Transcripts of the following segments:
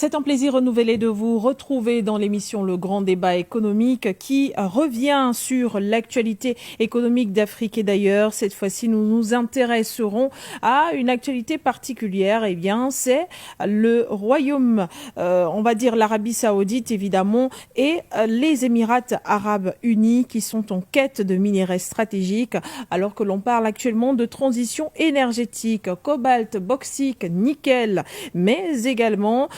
C'est un plaisir renouvelé de vous retrouver dans l'émission Le Grand Débat économique qui revient sur l'actualité économique d'Afrique et d'ailleurs. Cette fois-ci, nous nous intéresserons à une actualité particulière. Eh bien, c'est le Royaume, on va dire l'Arabie Saoudite évidemment, et les Émirats Arabes Unis qui sont en quête de minerais stratégiques alors que l'on parle actuellement de transition énergétique, cobalt, bauxite, nickel, mais également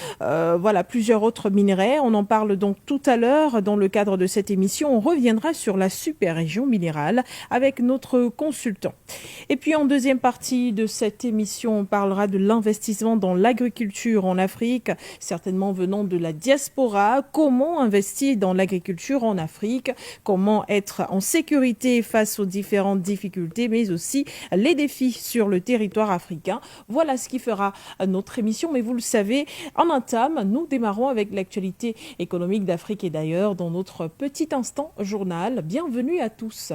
plusieurs autres minerais. On en parle donc tout à l'heure dans le cadre de cette émission. On reviendra sur la super région minérale avec notre consultant. Et puis en deuxième partie de cette émission, on parlera de l'investissement dans l'agriculture en Afrique, certainement venant de la diaspora. Comment investir dans l'agriculture en Afrique? Comment être en sécurité face aux différentes difficultés, mais aussi les défis sur le territoire africain? Voilà ce qui fera notre émission. Mais vous le savez, en interne, nous démarrons avec l'actualité économique d'Afrique et d'ailleurs dans notre petit instant journal. Bienvenue à tous.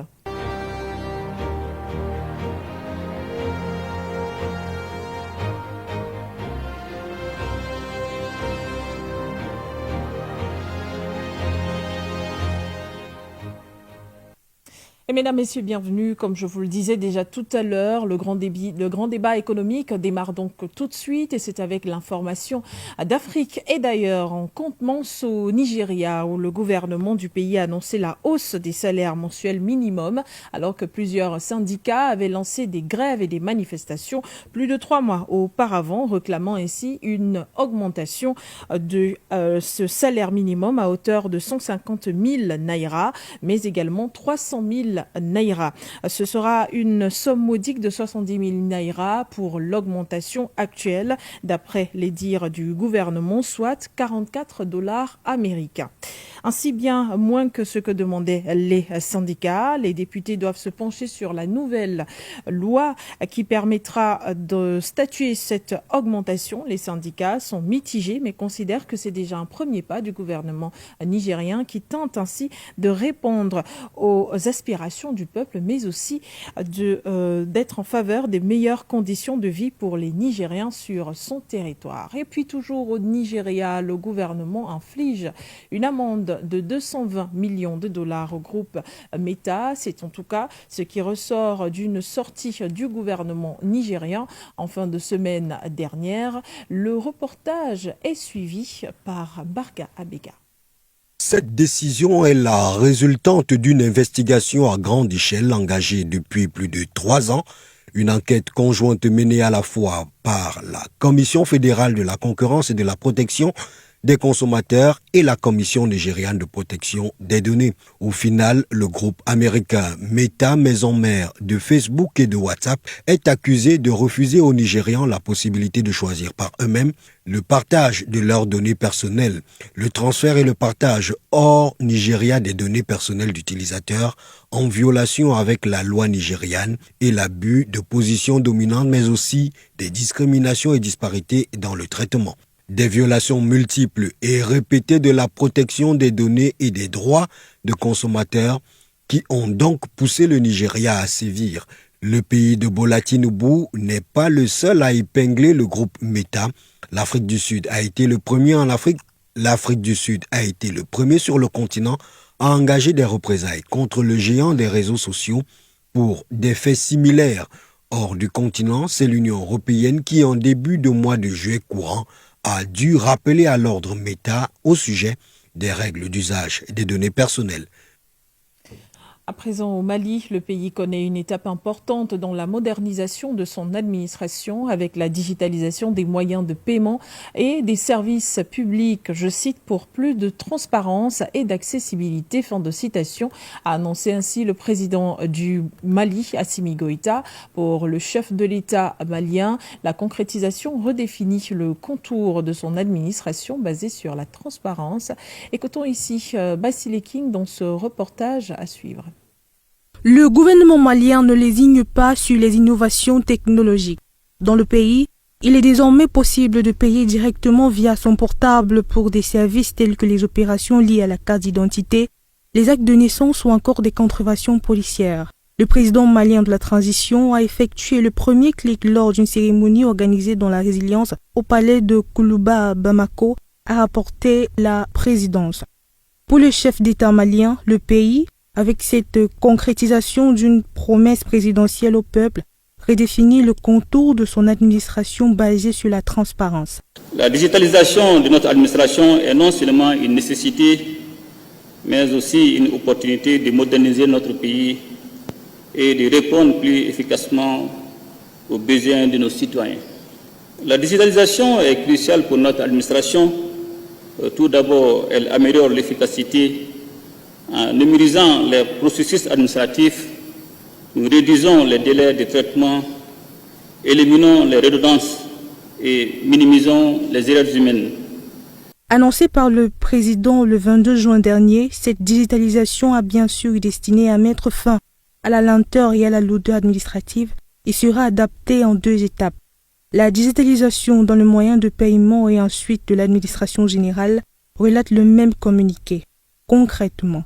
Et mesdames, messieurs, bienvenue. Comme je vous le disais déjà tout à l'heure, le grand débat économique démarre donc tout de suite et c'est avec l'information d'Afrique et d'ailleurs. On commence au Nigeria où le gouvernement du pays a annoncé la hausse des salaires mensuels minimum alors que plusieurs syndicats avaient lancé des grèves et des manifestations plus de 3 mois auparavant, réclamant ainsi une augmentation de ce salaire minimum à hauteur de 150 000 naira, mais également 300 000 naira. Ce sera une somme modique de 70 000 naira pour l'augmentation actuelle, d'après les dires du gouvernement, soit 44 $ américains. Ainsi bien moins que ce que demandaient les syndicats. Les députés doivent se pencher sur la nouvelle loi qui permettra de statuer cette augmentation. Les syndicats sont mitigés mais considèrent que c'est déjà un premier pas du gouvernement nigérien qui tente ainsi de répondre aux aspirations du peuple, mais aussi d'être en faveur des meilleures conditions de vie pour les Nigériens sur son territoire. Et puis toujours au Nigeria, le gouvernement inflige une amende de 220 millions de dollars au groupe Meta. C'est en tout cas ce qui ressort d'une sortie du gouvernement nigérien en fin de semaine dernière. Le reportage est suivi par Barga Abega. Cette décision est la résultante d'une investigation à grande échelle engagée depuis plus de 3 ans, une enquête conjointe menée à la fois par la Commission fédérale de la concurrence et de la protection des consommateurs et la Commission nigériane de protection des données. Au final, le groupe américain Meta, maison mère de Facebook et de WhatsApp, est accusé de refuser aux Nigérians la possibilité de choisir par eux-mêmes le partage de leurs données personnelles, le transfert et le partage hors Nigeria des données personnelles d'utilisateurs en violation avec la loi nigériane et l'abus de position dominante, mais aussi des discriminations et disparités dans le traitement. Des violations multiples et répétées de la protection des données et des droits de consommateurs qui ont donc poussé le Nigeria à sévir. Le pays de Bola Tinubu n'est pas le seul à épingler le groupe Meta. L'Afrique du Sud a été le premier en Afrique. L'Afrique du Sud a été le premier sur le continent à engager des représailles contre le géant des réseaux sociaux pour des faits similaires. Hors du continent, c'est l'Union européenne qui, en début de mois de juillet courant, a dû rappeler à l'ordre Meta au sujet des règles d'usage des données personnelles. À présent, au Mali, le pays connaît une étape importante dans la modernisation de son administration avec la digitalisation des moyens de paiement et des services publics, je cite, pour plus de transparence et d'accessibilité, fin de citation, a annoncé ainsi le président du Mali, Assimi Goïta. Pour le chef de l'État malien, la concrétisation redéfinit le contour de son administration basée sur la transparence. Écoutons ici Basile King dans ce reportage à suivre. Le gouvernement malien ne lésigne pas sur les innovations technologiques. Dans le pays, il est désormais possible de payer directement via son portable pour des services tels que les opérations liées à la carte d'identité, les actes de naissance ou encore des contraventions policières. Le président malien de la transition a effectué le premier clic lors d'une cérémonie organisée dans la résilience au palais de Koulouba à Bamako a rapporté la présidence. Pour le chef d'État malien, le pays, avec cette concrétisation d'une promesse présidentielle au peuple, redéfinit le contour de son administration basée sur la transparence. La digitalisation de notre administration est non seulement une nécessité, mais aussi une opportunité de moderniser notre pays et de répondre plus efficacement aux besoins de nos citoyens. La digitalisation est cruciale pour notre administration. Tout d'abord, elle améliore l'efficacité en numérisant les processus administratifs. Nous réduisons les délais de traitement, éliminons les redondances et minimisons les erreurs humaines. Annoncée par le président le 22 juin dernier, cette digitalisation a bien sûr eu destinée à mettre fin à la lenteur et à la lourdeur administrative et sera adaptée en 2 étapes. La digitalisation dans le moyen de paiement et ensuite de l'administration générale relate le même communiqué. Concrètement,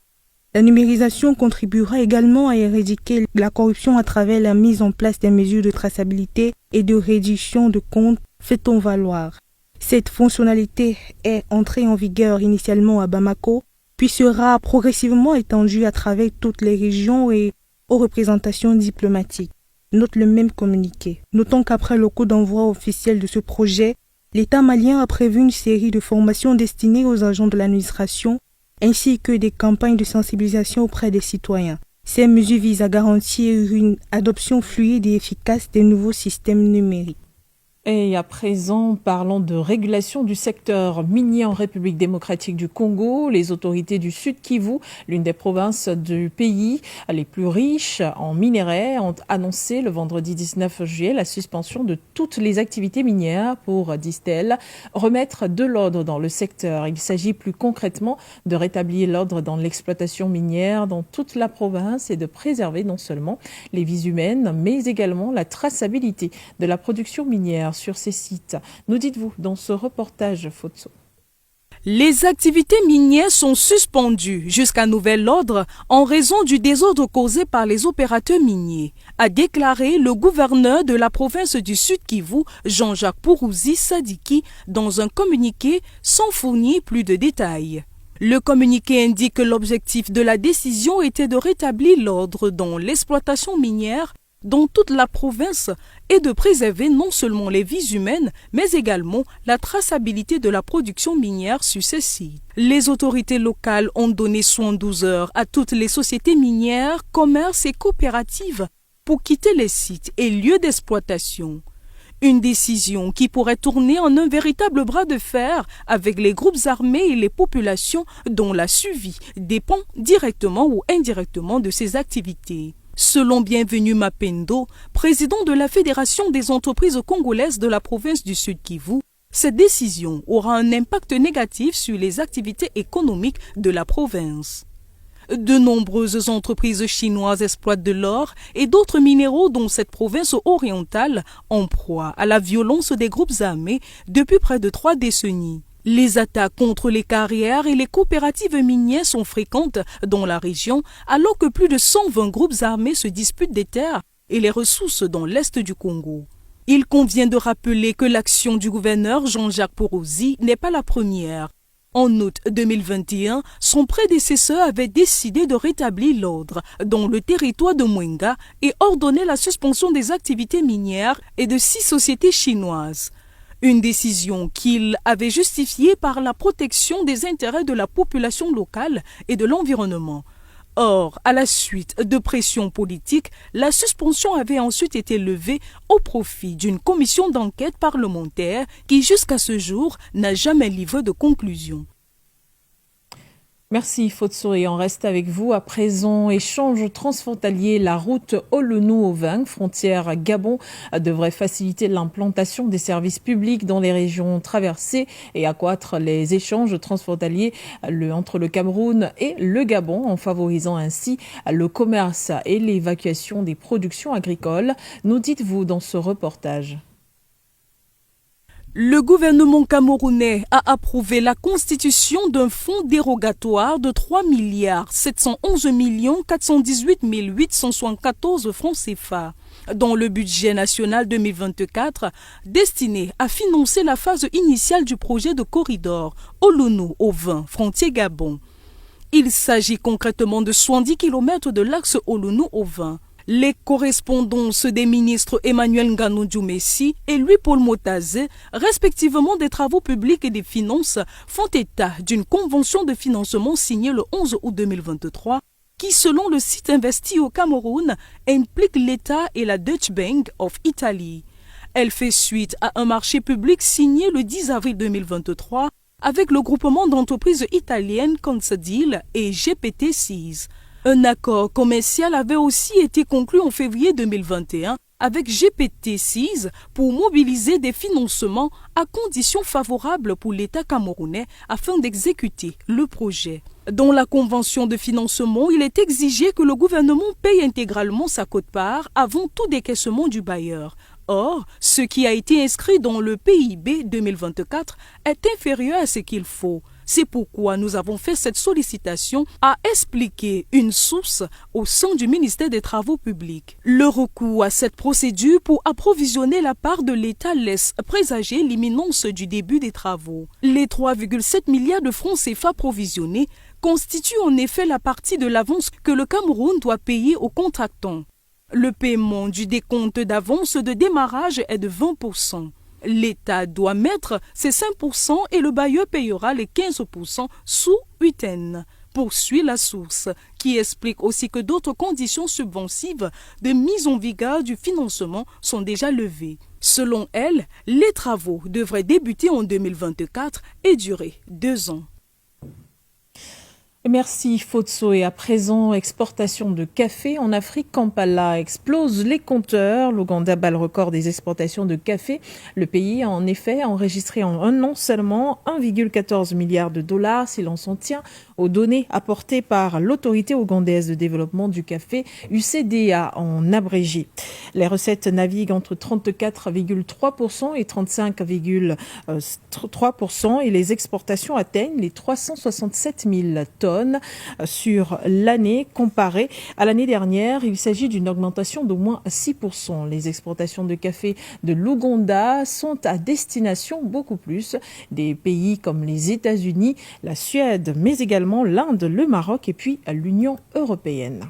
la numérisation contribuera également à éradiquer la corruption à travers la mise en place des mesures de traçabilité et de réduction de comptes, fait-on valoir. Cette fonctionnalité est entrée en vigueur initialement à Bamako, puis sera progressivement étendue à travers toutes les régions et aux représentations diplomatiques. Note le même communiqué. Notons qu'après le coup d'envoi officiel de ce projet, l'État malien a prévu une série de formations destinées aux agents de l'administration ainsi que des campagnes de sensibilisation auprès des citoyens. Ces mesures visent à garantir une adoption fluide et efficace des nouveaux systèmes numériques. Et à présent, parlons de régulation du secteur minier en République démocratique du Congo. Les autorités du Sud Kivu, l'une des provinces du pays les plus riches en minerais, ont annoncé le vendredi 19 juillet la suspension de toutes les activités minières pour, disent-elles, remettre de l'ordre dans le secteur. Il s'agit plus concrètement de rétablir l'ordre dans l'exploitation minière dans toute la province et de préserver non seulement les vies humaines, mais également la traçabilité de la production minière sur ces sites. Nous dites-vous dans ce reportage Fotso. Les activités minières sont suspendues jusqu'à nouvel ordre en raison du désordre causé par les opérateurs miniers, a déclaré le gouverneur de la province du Sud Kivu, Jean-Jacques Pourouzi Sadiki, dans un communiqué sans fournir plus de détails. Le communiqué indique que l'objectif de la décision était de rétablir l'ordre dans l'exploitation minière dans toute la province et de préserver non seulement les vies humaines, mais également la traçabilité de la production minière sur ces sites. Les autorités locales ont donné 72 heures à toutes les sociétés minières, commerces et coopératives pour quitter les sites et lieux d'exploitation. Une décision qui pourrait tourner en un véritable bras de fer avec les groupes armés et les populations dont la survie dépend directement ou indirectement de ces activités. Selon Bienvenu Mapendo, président de la Fédération des entreprises congolaises de la province du Sud Kivu, cette décision aura un impact négatif sur les activités économiques de la province. De nombreuses entreprises chinoises exploitent de l'or et d'autres minéraux dont cette province orientale en proie à la violence des groupes armés depuis près de 3 décennies. Les attaques contre les carrières et les coopératives minières sont fréquentes dans la région, alors que plus de 120 groupes armés se disputent des terres et les ressources dans l'est du Congo. Il convient de rappeler que l'action du gouverneur Jean-Jacques Pourouzi n'est pas la première. En août 2021, son prédécesseur avait décidé de rétablir l'ordre dans le territoire de Mwenga et ordonné la suspension des activités minières et de 6 sociétés chinoises. Une décision qu'il avait justifiée par la protection des intérêts de la population locale et de l'environnement. Or, à la suite de pressions politiques, la suspension avait ensuite été levée au profit d'une commission d'enquête parlementaire qui, jusqu'à ce jour, n'a jamais livré de conclusion. Merci Fotso et on reste avec vous. À présent, échange transfrontalier, la route Olonou-Oving, frontière Gabon, devrait faciliter l'implantation des services publics dans les régions traversées et accroître les échanges transfrontaliers entre le Cameroun et le Gabon, en favorisant ainsi le commerce et l'évacuation des productions agricoles. Nous dites-vous dans ce reportage. Le gouvernement camerounais a approuvé la constitution d'un fonds dérogatoire de 3 711 418 874 francs CFA. dans le budget national 2024 destiné à financer la phase initiale du projet de corridor Olunu-Ovin, frontière Gabon. Il s'agit concrètement de 70 km de l'axe Olunu-Ovin. Les correspondances des ministres Emmanuel Nganou Messi et Louis-Paul Motazé, respectivement des Travaux publics et des Finances, font état d'une convention de financement signée le 11 août 2023 qui, selon le site investi au Cameroun, implique l'État et la Deutsche Bank of Italy. Elle fait suite à un marché public signé le 10 avril 2023 avec le groupement d'entreprises italiennes Consadil et GPT6. Un accord commercial avait aussi été conclu en février 2021 avec GPT6 pour mobiliser des financements à conditions favorables pour l'État camerounais afin d'exécuter le projet. Dans la convention de financement, il est exigé que le gouvernement paye intégralement sa quote-part avant tout décaissement du bailleur. Or, ce qui a été inscrit dans le PIB 2024 est inférieur à ce qu'il faut. C'est pourquoi nous avons fait cette sollicitation, a expliqué une source au sein du ministère des Travaux publics. Le recours à cette procédure pour approvisionner la part de l'État laisse présager l'imminence du début des travaux. Les 3,7 milliards de francs CFA provisionnés constituent en effet la partie de l'avance que le Cameroun doit payer aux contractants. Le paiement du décompte d'avance de démarrage est de 20%. L'État doit mettre ses 5% et le bailleur payera les 15% sous UTN. Poursuit la source, qui explique aussi que d'autres conditions subvensives de mise en vigueur du financement sont déjà levées. Selon elle, les travaux devraient débuter en 2024 et durer 2 ans. Merci Fotso. Et à présent, exportation de café en Afrique. Kampala explose les compteurs. L'Ouganda bat le record des exportations de café. Le pays a en effet enregistré en un an seulement 1,14 milliard de dollars si l'on s'en tient aux données apportées par l'autorité ougandaise de développement du café, UCDA en abrégé. Les recettes naviguent entre 34,3% et 35,3% et les exportations atteignent les 367 000 tonnes sur l'année comparée à l'année dernière. Il s'agit d'une augmentation d'au moins 6%. Les exportations de café de l'Ouganda sont à destination beaucoup plus des pays comme les États-Unis, la Suède, mais également l'Inde, le Maroc et puis l'Union européenne.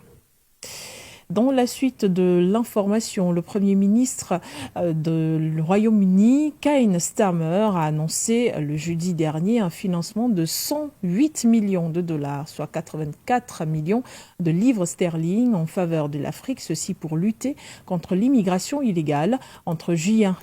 Dans la suite de l'information, le Premier ministre du Royaume-Uni, Keir Starmer, a annoncé le jeudi dernier un financement de 108 millions de dollars, soit 84 millions de livres sterling en faveur de l'Afrique, ceci pour lutter contre l'immigration illégale. Entre juillet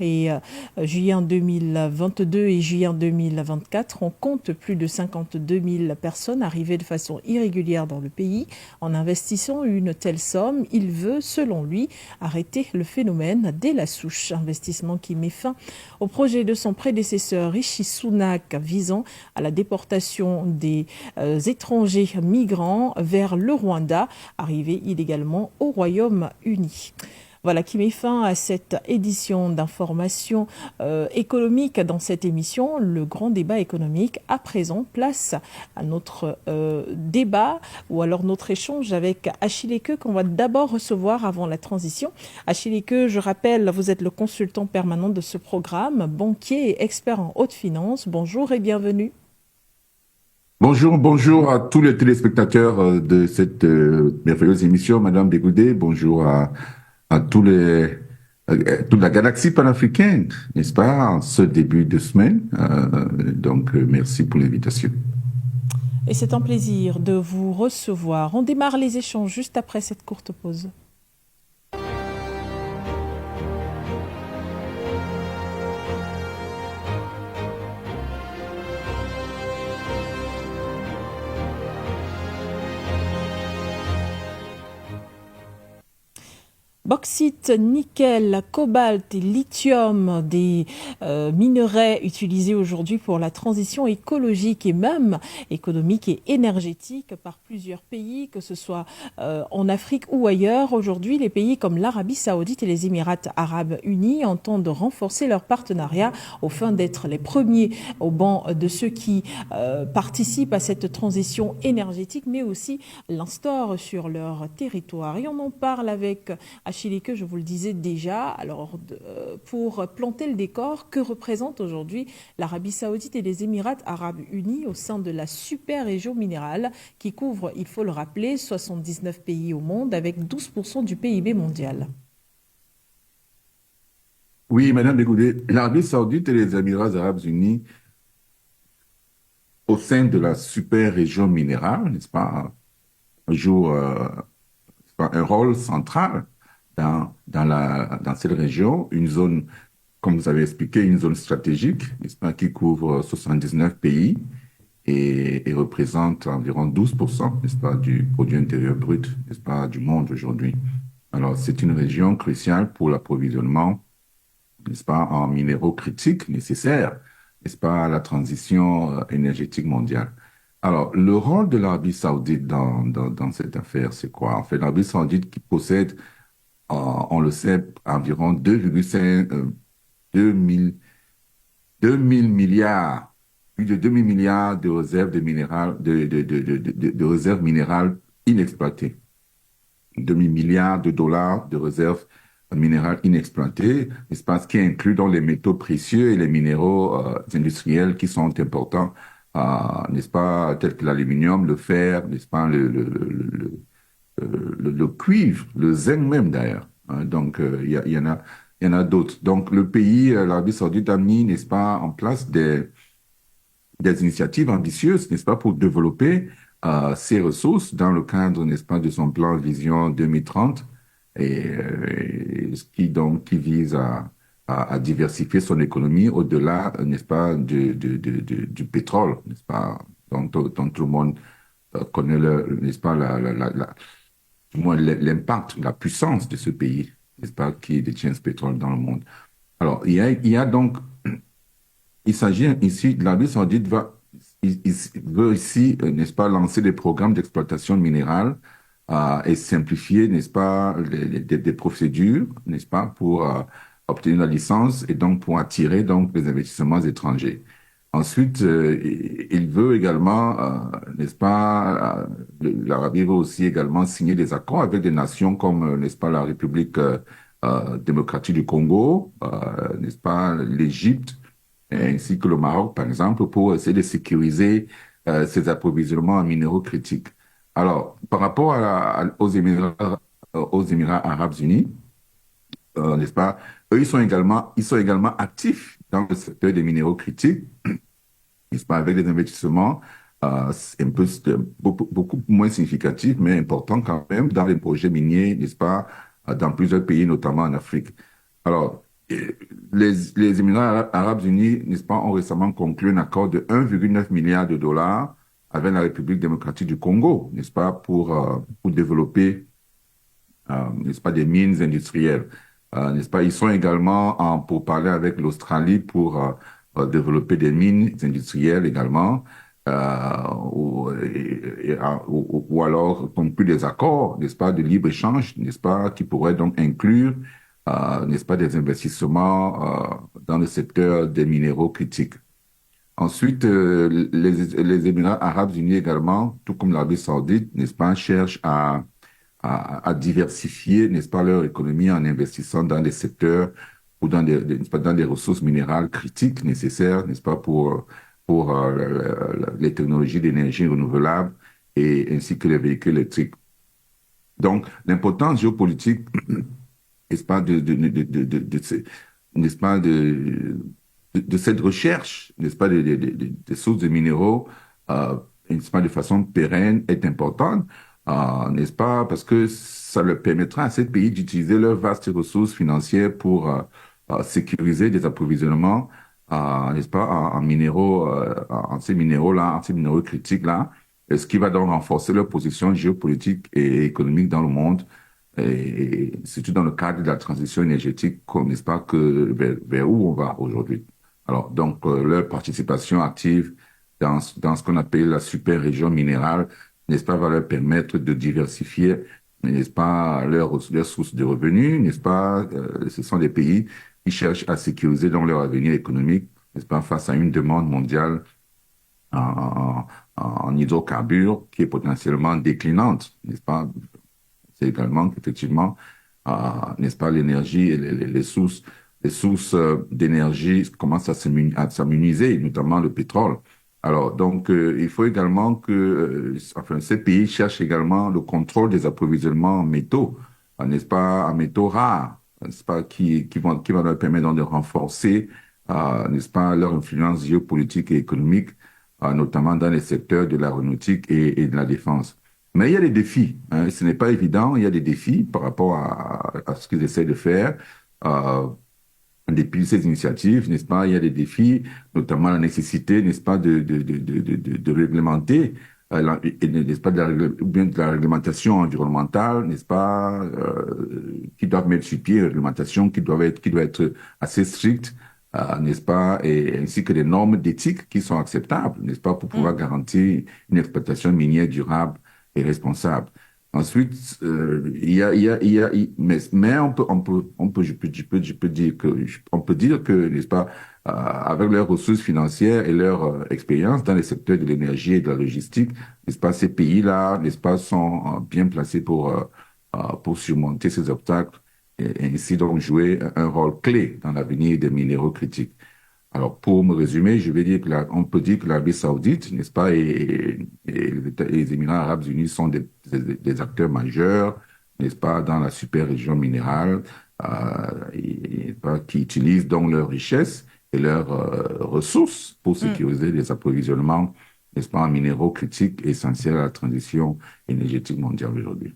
2022 et juillet 2024, on compte plus de 52 000 personnes arrivées de façon irrégulière dans le pays. En investissant une telle somme, il veut, selon lui, arrêter le phénomène dès la souche. Investissement qui met fin au projet de son prédécesseur Rishi Sunak visant à la déportation des étrangers migrants vers le Rwanda, arrivés illégalement au Royaume-Uni. Voilà qui met fin à cette édition d'information économique. Dans cette émission, le grand débat économique. À présent, place à notre débat ou alors notre échange avec Achille Eke qu'on va d'abord recevoir avant la transition. Achille Eke, je rappelle, vous êtes le consultant permanent de ce programme, banquier et expert en haute finance. Bonjour et bienvenue. Bonjour à tous les téléspectateurs de cette merveilleuse émission, Madame Degoudé. Bonjour à toute la galaxie panafricaine, n'est-ce pas, en ce début de semaine. Donc, merci pour l'invitation. Et c'est un plaisir de vous recevoir. On démarre les échanges juste après cette courte pause. Bauxite, nickel, cobalt et lithium, des minerais utilisés aujourd'hui pour la transition écologique et même économique et énergétique par plusieurs pays, que ce soit en Afrique ou ailleurs. Aujourd'hui, les pays comme l'Arabie Saoudite et les Émirats Arabes Unis entendent renforcer leur partenariat au fin d'être les premiers au banc de ceux qui participent à cette transition énergétique, mais aussi l'instaurent sur leur territoire. Et on en parle avec Chileke, je vous le disais déjà. Alors, pour planter le décor, que représente aujourd'hui l'Arabie Saoudite et les Émirats Arabes Unis au sein de la super région minérale qui couvre, il faut le rappeler, 79 pays au monde avec 12% du PIB mondial? Oui, Madame Bégoudé, l'Arabie Saoudite et les Émirats Arabes Unis, au sein de la super région minérale, n'est-ce pas, jouent un rôle central dans cette région, une zone, comme vous avez expliqué, une zone stratégique, n'est-ce pas, qui couvre 79 pays et représente environ 12%, n'est-ce pas, du produit intérieur brut, n'est-ce pas, du monde aujourd'hui. Alors, c'est une région cruciale pour l'approvisionnement, n'est-ce pas, en minéraux critiques nécessaires, n'est-ce pas, à la transition énergétique mondiale. Alors, le rôle de l'Arabie Saoudite dans cette affaire, c'est quoi? En fait, l'Arabie Saoudite qui possède, on le sait, environ 2,5, 2000, 2000 milliards, plus de 2000 milliards de réserves de minérales, de réserves minérales inexploitées. 2000 milliards de dollars de réserves minérales inexploitées, n'est-ce pas, ce qui inclut dans les métaux précieux et les minéraux industriels qui sont importants, n'est-ce pas, tels que l'aluminium, le fer, n'est-ce pas, le cuivre, le zinc même d'ailleurs. Hein. Donc, il y en a d'autres. Donc, le pays, l'Arabie Saoudite a mis, n'est-ce pas, en place des initiatives ambitieuses, n'est-ce pas, pour développer ces ressources dans le cadre, n'est-ce pas, de son plan Vision 2030 et ce qui vise à diversifier son économie au-delà, n'est-ce pas, du pétrole, n'est-ce pas, dont tout le monde connaît n'est-ce pas, du moins l'impact, la puissance de ce pays, n'est-ce pas, qui détient ce pétrole dans le monde. Alors, il y a donc, il s'agit ici, l'Arabie Saoudite il veut ici, n'est-ce pas, lancer des programmes d'exploitation minérale et simplifier, n'est-ce pas, des procédures, n'est-ce pas, pour obtenir la licence et donc pour attirer donc les investissements étrangers. Ensuite, il veut également, n'est-ce pas, l'Arabie veut aussi également signer des accords avec des nations comme, n'est-ce pas, la République démocratique du Congo, n'est-ce pas, l'Égypte, ainsi que le Maroc, par exemple, pour essayer de sécuriser ces approvisionnements en minéraux critiques. Alors, par rapport aux Émirats Arabes Unis, n'est-ce pas, eux, ils sont également actifs dans le secteur des minéraux critiques, n'est-ce pas, avec des investissements un peu beaucoup moins significatifs, mais importants quand même dans les projets miniers, n'est-ce pas, dans plusieurs pays, notamment en Afrique. Alors, les Émirats Arabes Unis, n'est-ce pas, ont récemment conclu un accord de 1,9 milliard de dollars avec la République démocratique du Congo, n'est-ce pas, pour développer, n'est-ce pas, des mines industrielles. N'est-ce pas, ils sont également pour parler avec l'Australie pour développer des mines industrielles également, ou alors conclure des accords, n'est-ce pas, de libre-échange, n'est-ce pas, qui pourraient donc inclure, n'est-ce pas, des investissements dans le secteur des minéraux critiques. Ensuite, les Émirats Arabes Unis également, tout comme l'Arabie Saoudite, n'est-ce pas, cherchent à diversifier, n'est-ce pas, leur économie en investissant dans des secteurs ou n'est-ce pas, dans des ressources minérales critiques nécessaires, n'est-ce pas, pour les technologies d'énergie renouvelable et ainsi que les véhicules électriques. Donc, l'importance géopolitique, n'est-ce pas, n'est-ce pas, de cette recherche, n'est-ce pas, des sources de minéraux, n'est-ce pas, de façon pérenne est importante, n'est-ce pas, parce que ça leur permettra à ces pays d'utiliser leurs vastes ressources financières pour sécuriser des approvisionnements, n'est-ce pas, en minéraux, en ces minéraux-là, en ces minéraux critiques-là, ce qui va donc renforcer leur position géopolitique et économique dans le monde, et surtout dans le cadre de la transition énergétique, n'est-ce pas, vers où on va aujourd'hui. Alors, donc, leur participation active dans ce qu'on appelle la super région minérale, n'est-ce pas, va leur permettre de diversifier, n'est-ce pas, leurs sources de revenus, n'est-ce pas, ce sont des pays qui cherchent à sécuriser donc leur avenir économique, n'est-ce pas, face à une demande mondiale en hydrocarbures qui est potentiellement déclinante, n'est-ce pas. C'est également qu'effectivement, n'est-ce pas, l'énergie et les sources d'énergie commencent à s'amenuiser, notamment le pétrole. Alors, donc, il faut également que, enfin, ces pays cherchent également le contrôle des approvisionnements en métaux, n'est-ce pas, en métaux rares, n'est-ce pas, qui vont leur permettre donc de renforcer, n'est-ce pas, leur influence géopolitique et économique, notamment dans les secteurs de l'aéronautique et de la défense. Mais il y a des défis, hein, ce n'est pas évident, il y a des défis par rapport à ce qu'ils essaient de faire. Euh, Depuis ces initiatives, n'est-ce pas, il y a des défis, notamment la nécessité, n'est-ce pas, de réglementer, n'est-ce pas, ou bien de la réglementation environnementale, n'est-ce pas, qui doivent mettre sur pied, une réglementation qui doit être assez stricte, n'est-ce pas, et ainsi que des normes d'éthique qui sont acceptables, n'est-ce pas, pour pouvoir garantir une exploitation minière durable et responsable. Ensuite, mais je peux dire on peut dire que, n'est-ce pas, avec leurs ressources financières et leur expérience dans les secteurs de l'énergie et de la logistique, n'est-ce pas, ces pays-là, n'est-ce pas, sont bien placés pour surmonter ces obstacles et ainsi donc jouer un rôle clé dans l'avenir des minéraux critiques. Alors, pour me résumer, je vais dire que on peut dire que l'Arabie Saoudite, n'est-ce pas, et les Émirats Arabes Unis sont des acteurs majeurs, n'est-ce pas, dans la super région minérale, qui utilisent donc leurs richesses et leurs ressources pour sécuriser les approvisionnements, n'est-ce pas, en minéraux critiques essentiels à la transition énergétique mondiale aujourd'hui.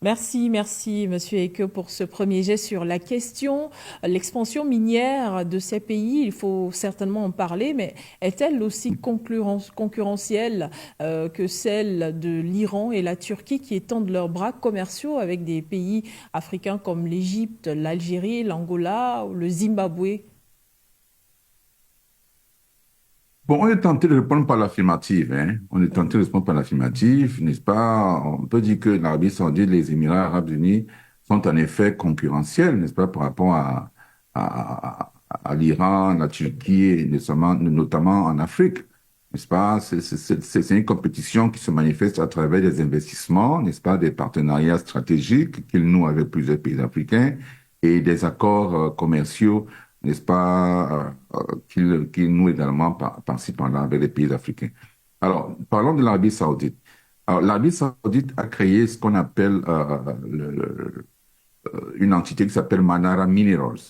Merci, merci, Monsieur Eke, pour ce premier jet sur la question. L'expansion minière de ces pays, il faut certainement en parler, mais est-elle aussi concurrentielle que celle de l'Iran et la Turquie qui étendent leurs bras commerciaux avec des pays africains comme l'Égypte, l'Algérie, l'Angola ou le Zimbabwe? Bon, on est tenté de répondre par l'affirmative, hein. On est tenté de répondre par l'affirmative, n'est-ce pas? On peut dire que l'Arabie Saoudite, les Émirats Arabes Unis sont en effet concurrentiels, n'est-ce pas, par rapport à l'Iran, la Turquie, et notamment en Afrique, n'est-ce pas? C'est une compétition qui se manifeste à travers des investissements, n'est-ce pas, des partenariats stratégiques qu'ils nouent avec plusieurs pays africains et des accords commerciaux, n'est-ce pas, qu'il noue également par-ci par-là avec les pays africains. Alors, parlons de l'Arabie Saoudite. Alors, l'Arabie Saoudite a créé ce qu'on appelle une entité qui s'appelle Manara Minerals.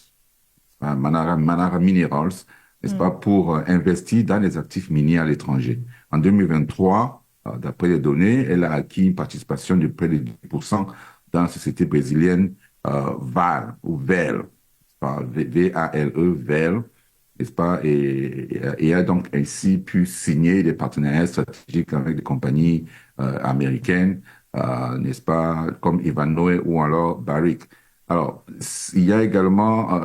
Manara Minerals, n'est-ce pas, pour investir dans les actifs miniers à l'étranger. En 2023, d'après les données, elle a acquis une participation de près de 10% dans la société brésilienne VAL, ou VEL, VALE, VEL, n'est-ce pas, et a donc ainsi pu signer des partenariats stratégiques avec des compagnies américaines, n'est-ce pas, comme Ivanhoe ou alors Barrick. Alors, il y a également,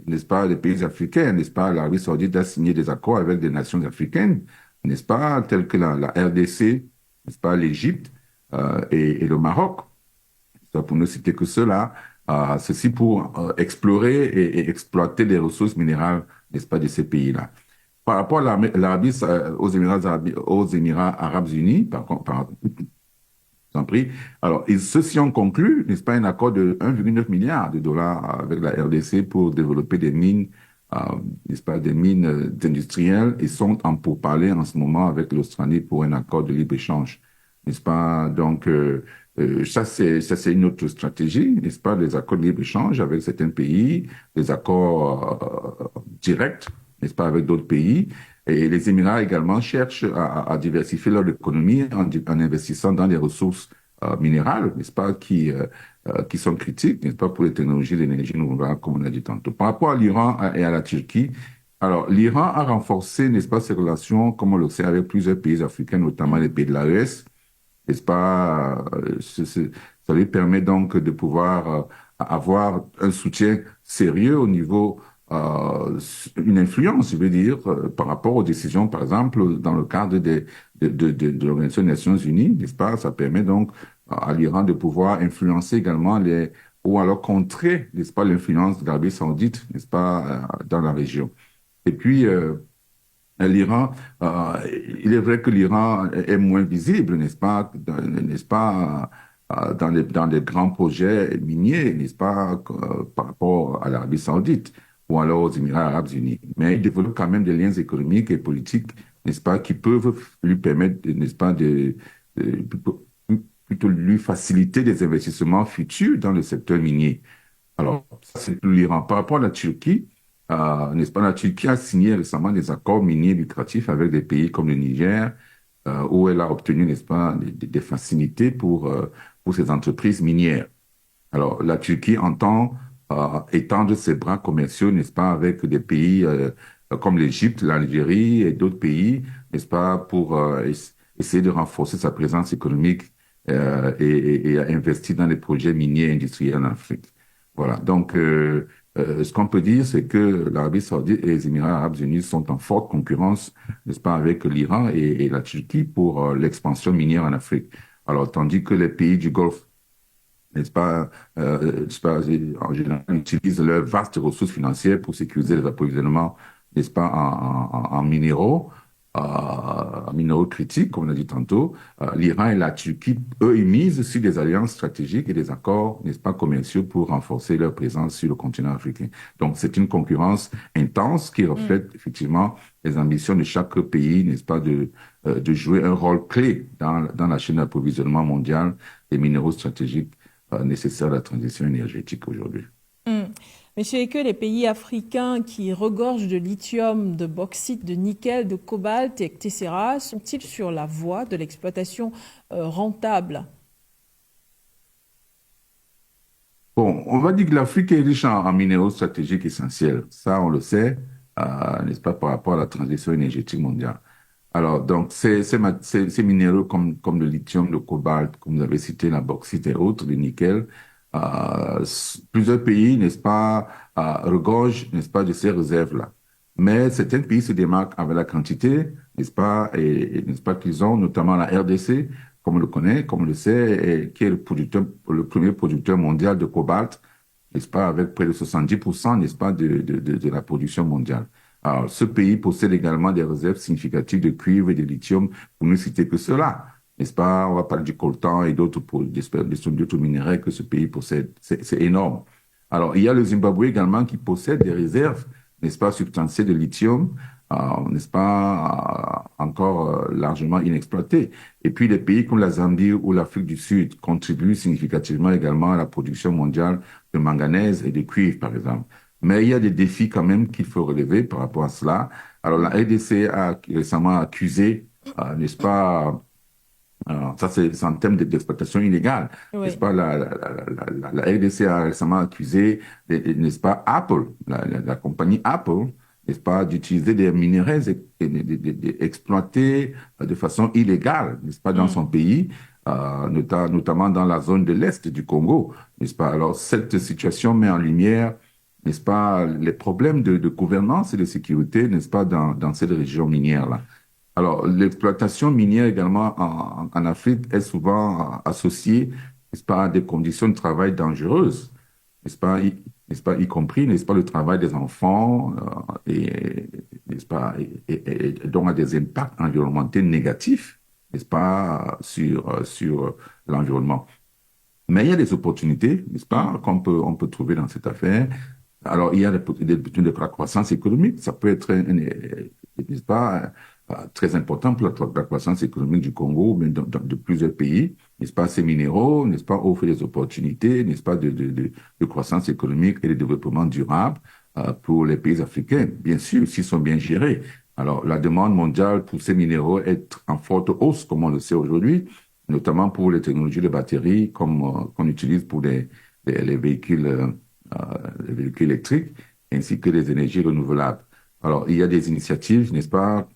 n'est-ce pas, les pays africains, n'est-ce pas, l'Arabie Saoudite a signé des accords avec des nations africaines, n'est-ce pas, telles que la RDC, n'est-ce pas, l'Égypte et le Maroc. Pour ne citer que cela, ceci pour explorer et exploiter les ressources minérales, n'est-ce pas, de ces pays-là. Par rapport à aux Émirats Arabes Unis, alors, ceux-ci ont conclu, n'est-ce pas, un accord de 1,9 milliard de dollars avec la RDC pour développer des mines, n'est-ce pas, des mines industrielles et sont en pourparlers en ce moment avec l'Australie pour un accord de libre-échange, n'est-ce pas? Donc, ça, c'est une autre stratégie, n'est-ce pas? Les accords de libre-échange avec certains pays, les accords directs, n'est-ce pas, avec d'autres pays. Et les Émirats également cherchent à diversifier leur économie en investissant dans les ressources minérales, n'est-ce pas, qui sont critiques, n'est-ce pas, pour les technologies d'énergie renouvelable, comme on a dit tantôt. Par rapport à l'Iran et à la Turquie, alors l'Iran a renforcé, n'est-ce pas, ses relations, comme on le sait, avec plusieurs pays africains, notamment les pays de l'AES, n'est-ce pas, ça lui permet donc de pouvoir avoir un soutien sérieux au niveau une influence, je veux dire, par rapport aux décisions, par exemple, dans le cadre de l'Organisation des Nations Unies, n'est-ce pas? Ça permet donc à l'Iran de pouvoir influencer également ou alors contrer, n'est-ce pas, l'influence de l'Arabie Saoudite, n'est-ce pas, dans la région. Et puis, l'Iran, il est vrai que l'Iran est moins visible, n'est-ce pas, dans les grands projets miniers, n'est-ce pas, par rapport à l'Arabie Saoudite ou alors aux Émirats Arabes Unis. Mais il développe quand même des liens économiques et politiques, n'est-ce pas, qui peuvent lui permettre, n'est-ce pas, plutôt lui faciliter des investissements futurs dans le secteur minier. Alors, ça, c'est pour l'Iran. Par rapport à la Turquie, n'est-ce pas, la Turquie a signé récemment des accords miniers lucratifs avec des pays comme le Niger, où elle a obtenu, n'est-ce pas, des facilités pour ses entreprises minières. Alors, la Turquie entend étendre ses bras commerciaux, n'est-ce pas, avec des pays comme l'Égypte, l'Algérie et d'autres pays, n'est-ce pas, pour essayer de renforcer sa présence économique et investir dans les projets miniers industriels en Afrique. Voilà. Donc, ce qu'on peut dire, c'est que l'Arabie Saoudite et les Émirats Arabes Unis sont en forte concurrence, n'est-ce pas, avec l'Iran et la Turquie pour l'expansion minière en Afrique. Alors, tandis que les pays du Golfe, n'est-ce pas, en général, utilisent leurs vastes ressources financières pour sécuriser les approvisionnements, n'est-ce pas, en minéraux, en minéraux critiques, comme on a dit tantôt. L'Iran et la Turquie, eux, ils misent sur des alliances stratégiques et des accords, n'est-ce pas, commerciaux pour renforcer leur présence sur le continent africain. Donc, c'est une concurrence intense qui reflète effectivement les ambitions de chaque pays, n'est-ce pas, de jouer un rôle clé dans la chaîne d'approvisionnement mondiale des minéraux stratégiques nécessaires à la transition énergétique aujourd'hui. Monsieur Eke, les pays africains qui regorgent de lithium, de bauxite, de nickel, de cobalt, etc., sont-ils sur la voie de l'exploitation rentable? Bon, on va dire que l'Afrique est riche en minéraux stratégiques essentiels. Ça, on le sait, n'est-ce pas, par rapport à la transition énergétique mondiale. Alors, donc, ces minéraux comme le lithium, le cobalt, comme vous avez cité, la bauxite et autres, le nickel, plusieurs pays, n'est-ce pas, regorgent, n'est-ce pas, de ces réserves-là. Mais certains pays se démarquent avec la quantité, n'est-ce pas, et n'est-ce pas qu'ils ont, notamment la RDC, comme on le connaît, comme on le sait, et qui est le premier producteur mondial de cobalt, n'est-ce pas, avec près de 70%, n'est-ce pas, de la production mondiale. Alors, ce pays possède également des réserves significatives de cuivre et de lithium, pour ne citer que cela. N'est-ce pas? On va parler du coltan et d'autres minéraux que ce pays possède. C'est énorme. Alors, il y a le Zimbabwe également qui possède des réserves, n'est-ce pas, substantielles de lithium, n'est-ce pas, encore largement inexploitées. Et puis, les pays comme la Zambie ou l'Afrique du Sud contribuent significativement également à la production mondiale de manganèse et de cuivre, par exemple. Mais il y a des défis quand même qu'il faut relever par rapport à cela. Alors, la RDC a récemment accusé, n'est-ce pas, ça c'est en termes d'exploitation illégale, oui. N'est-ce pas, la RDC a récemment accusé, n'est-ce pas, Apple, la compagnie Apple, n'est-ce pas, d'utiliser des minéraux exploités de façon illégale, n'est-ce pas, dans son pays, notamment dans la zone de l'Est du Congo, n'est-ce pas. Alors, cette situation met en lumière, n'est-ce pas, les problèmes de gouvernance et de sécurité, n'est-ce pas, dans cette région minière-là. Alors, l'exploitation minière également en Afrique est souvent associée, n'est-ce pas, à des conditions de travail dangereuses, n'est-ce pas, y compris, n'est-ce pas, le travail des enfants, n'est-ce pas, et donc à des impacts environnementaux négatifs, n'est-ce pas, sur l'environnement. Mais il y a des opportunités, n'est-ce pas, on peut trouver dans cette affaire. Alors, il y a de la croissance économique. Ça peut être, n'est-ce pas, très important pour la croissance économique du Congo, mais de plusieurs pays, n'est-ce pas, ces minéraux, n'est-ce pas, offrent des opportunités, n'est-ce pas, de croissance économique et de développement durable pour les pays africains, bien sûr, s'ils sont bien gérés. Alors, la demande mondiale pour ces minéraux est en forte hausse, comme on le sait aujourd'hui, notamment pour les technologies de batterie, qu'on utilise pour les véhicules électriques, ainsi que les énergies renouvelables. Alors, il y a des initiatives, n'est-ce pas,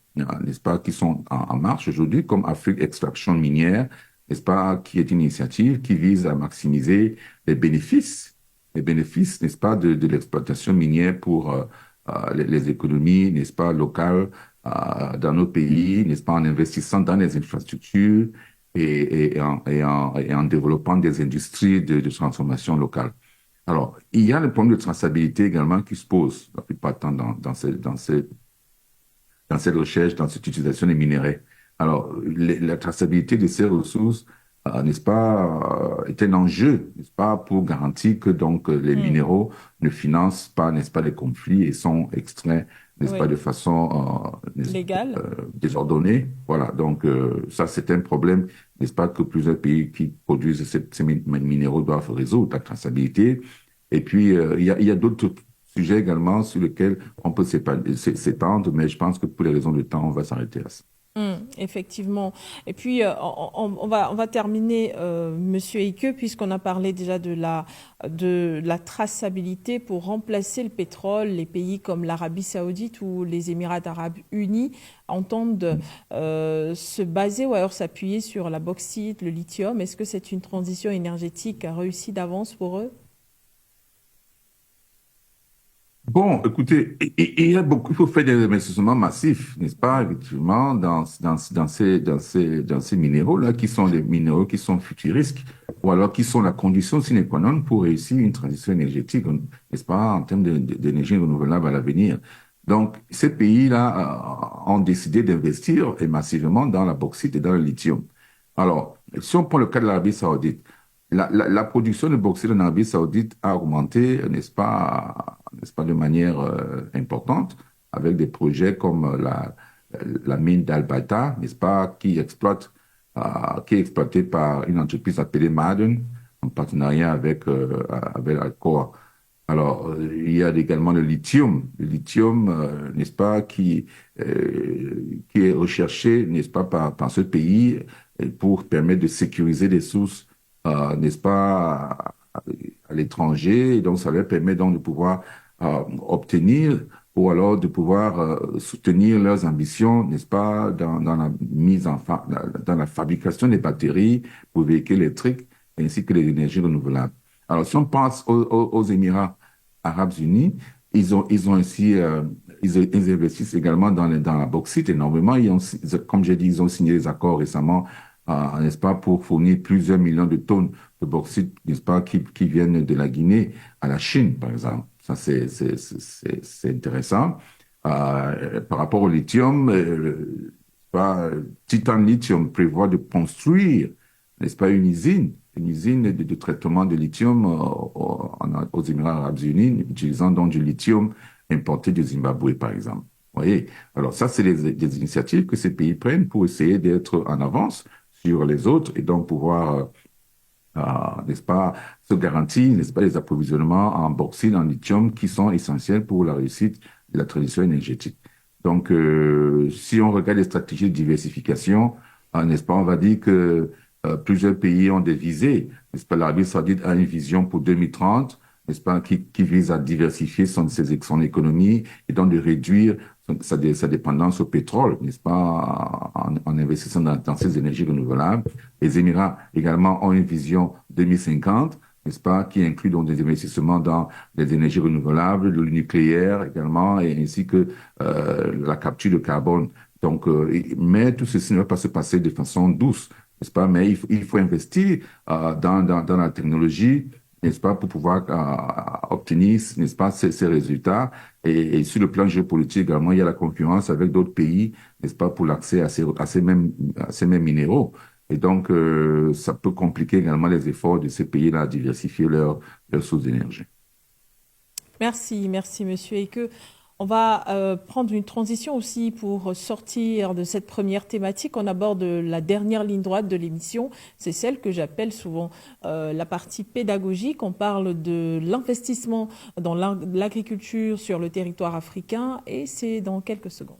qui sont en marche aujourd'hui, comme Afrique Extraction Minière, n'est-ce pas, qui est une initiative qui vise à maximiser les bénéfices, n'est-ce pas, de l'exploitation minière pour les économies, n'est-ce pas, locales dans nos pays, n'est-ce pas, en investissant dans les infrastructures et en développant des industries de transformation locale. Alors, il y a le problème de traçabilité également qui se pose la plupart du temps dans cette recherche, dans cette utilisation des minéraux. Alors, la traçabilité de ces ressources n'est-ce pas, est un enjeu, n'est-ce pas, pour garantir que donc les minéraux ne financent pas, n'est-ce pas, les conflits et sont extraits, n'est-ce pas, de façon légale, désordonnée. Voilà, donc ça c'est un problème, n'est-ce pas, que plusieurs pays qui produisent ces minéraux doivent résoudre, la traçabilité. Et puis il y a d'autres sujets également sur lesquels on peut s'étendre, mais je pense que pour les raisons de temps, on va s'arrêter à ça. Effectivement. Et puis, on va terminer, Monsieur Eike, puisqu'on a parlé déjà de la traçabilité pour remplacer le pétrole. Les pays comme l'Arabie Saoudite ou les Émirats arabes unis entendent se baser ou alors s'appuyer sur la bauxite, le lithium. Est-ce que c'est une transition énergétique réussie d'avance pour eux? Bon, écoutez, il y a beaucoup, il faut faire des investissements massifs, n'est-ce pas, effectivement, dans ces minéraux-là, qui sont des minéraux qui sont futuristes, ou alors qui sont la condition sine qua non pour réussir une transition énergétique, n'est-ce pas, en termes d'énergie renouvelable à l'avenir. Donc, ces pays-là ont décidé d'investir et massivement dans la bauxite et dans le lithium. Alors, si on prend le cas de l'Arabie Saoudite, la production de bauxite en Arabie Saoudite a augmenté, n'est-ce pas, de manière importante, avec des projets comme la mine d'Al-Bata, n'est-ce pas, qui est exploitée par une entreprise appelée Ma'aden, en partenariat avec Alcoa. Alors, il y a également le lithium, n'est-ce pas, qui est recherché, n'est-ce pas, par ce pays pour permettre de sécuriser des sources, n'est-ce pas, à l'étranger. Et donc, ça leur permet donc de pouvoir obtenir ou alors de pouvoir soutenir leurs ambitions, n'est-ce pas, dans la fabrication des batteries pour véhicules électriques ainsi que les énergies renouvelables. Alors, si on pense aux Émirats arabes unis, ils investissent également dans la bauxite énormément. Comme j'ai dit, ils ont signé des accords récemment, n'est-ce pas, pour fournir plusieurs millions de tonnes de bauxite, n'est-ce pas, qui viennent de la Guinée à la Chine, par exemple. Ça, c'est intéressant. Par rapport au lithium, Titan Lithium prévoit de construire, n'est-ce pas, une usine de traitement de lithium aux Émirats arabes unis, utilisant donc du lithium importé du Zimbabwe, par exemple. Vous voyez? Alors ça, c'est des initiatives que ces pays prennent pour essayer d'être en avance sur les autres et donc pouvoir, n'est-ce pas, se garantir, n'est-ce pas, les approvisionnements en bauxite, en lithium qui sont essentiels pour la réussite de la transition énergétique. Donc, si on regarde les stratégies de diversification, n'est-ce pas, on va dire que plusieurs pays ont des visées, n'est-ce pas, l'Arabie Saoudite a une vision pour 2030, n'est-ce pas, qui vise à diversifier son économie et donc de réduire sa dépendance au pétrole, n'est-ce pas, en investissant dans ces énergies renouvelables. Les Émirats également ont une vision 2050, n'est-ce pas, qui inclut donc des investissements dans les énergies renouvelables, le nucléaire également, et ainsi que la capture de carbone. Donc, mais tout ceci ne va pas se passer de façon douce, n'est-ce pas, mais il faut investir dans la technologie, n'est-ce pas, pour pouvoir obtenir, n'est-ce pas, ces résultats. Et sur le plan géopolitique également, il y a la concurrence avec d'autres pays, n'est-ce pas, pour l'accès à ces mêmes minéraux. Et donc, ça peut compliquer également les efforts de ces pays-là à diversifier leurs sources d'énergie. Merci, Monsieur Eike. On va prendre une transition aussi pour sortir de cette première thématique. On aborde la dernière ligne droite de l'émission. C'est celle que j'appelle souvent la partie pédagogique. On parle de l'investissement dans l'agriculture sur le territoire africain et c'est dans quelques secondes.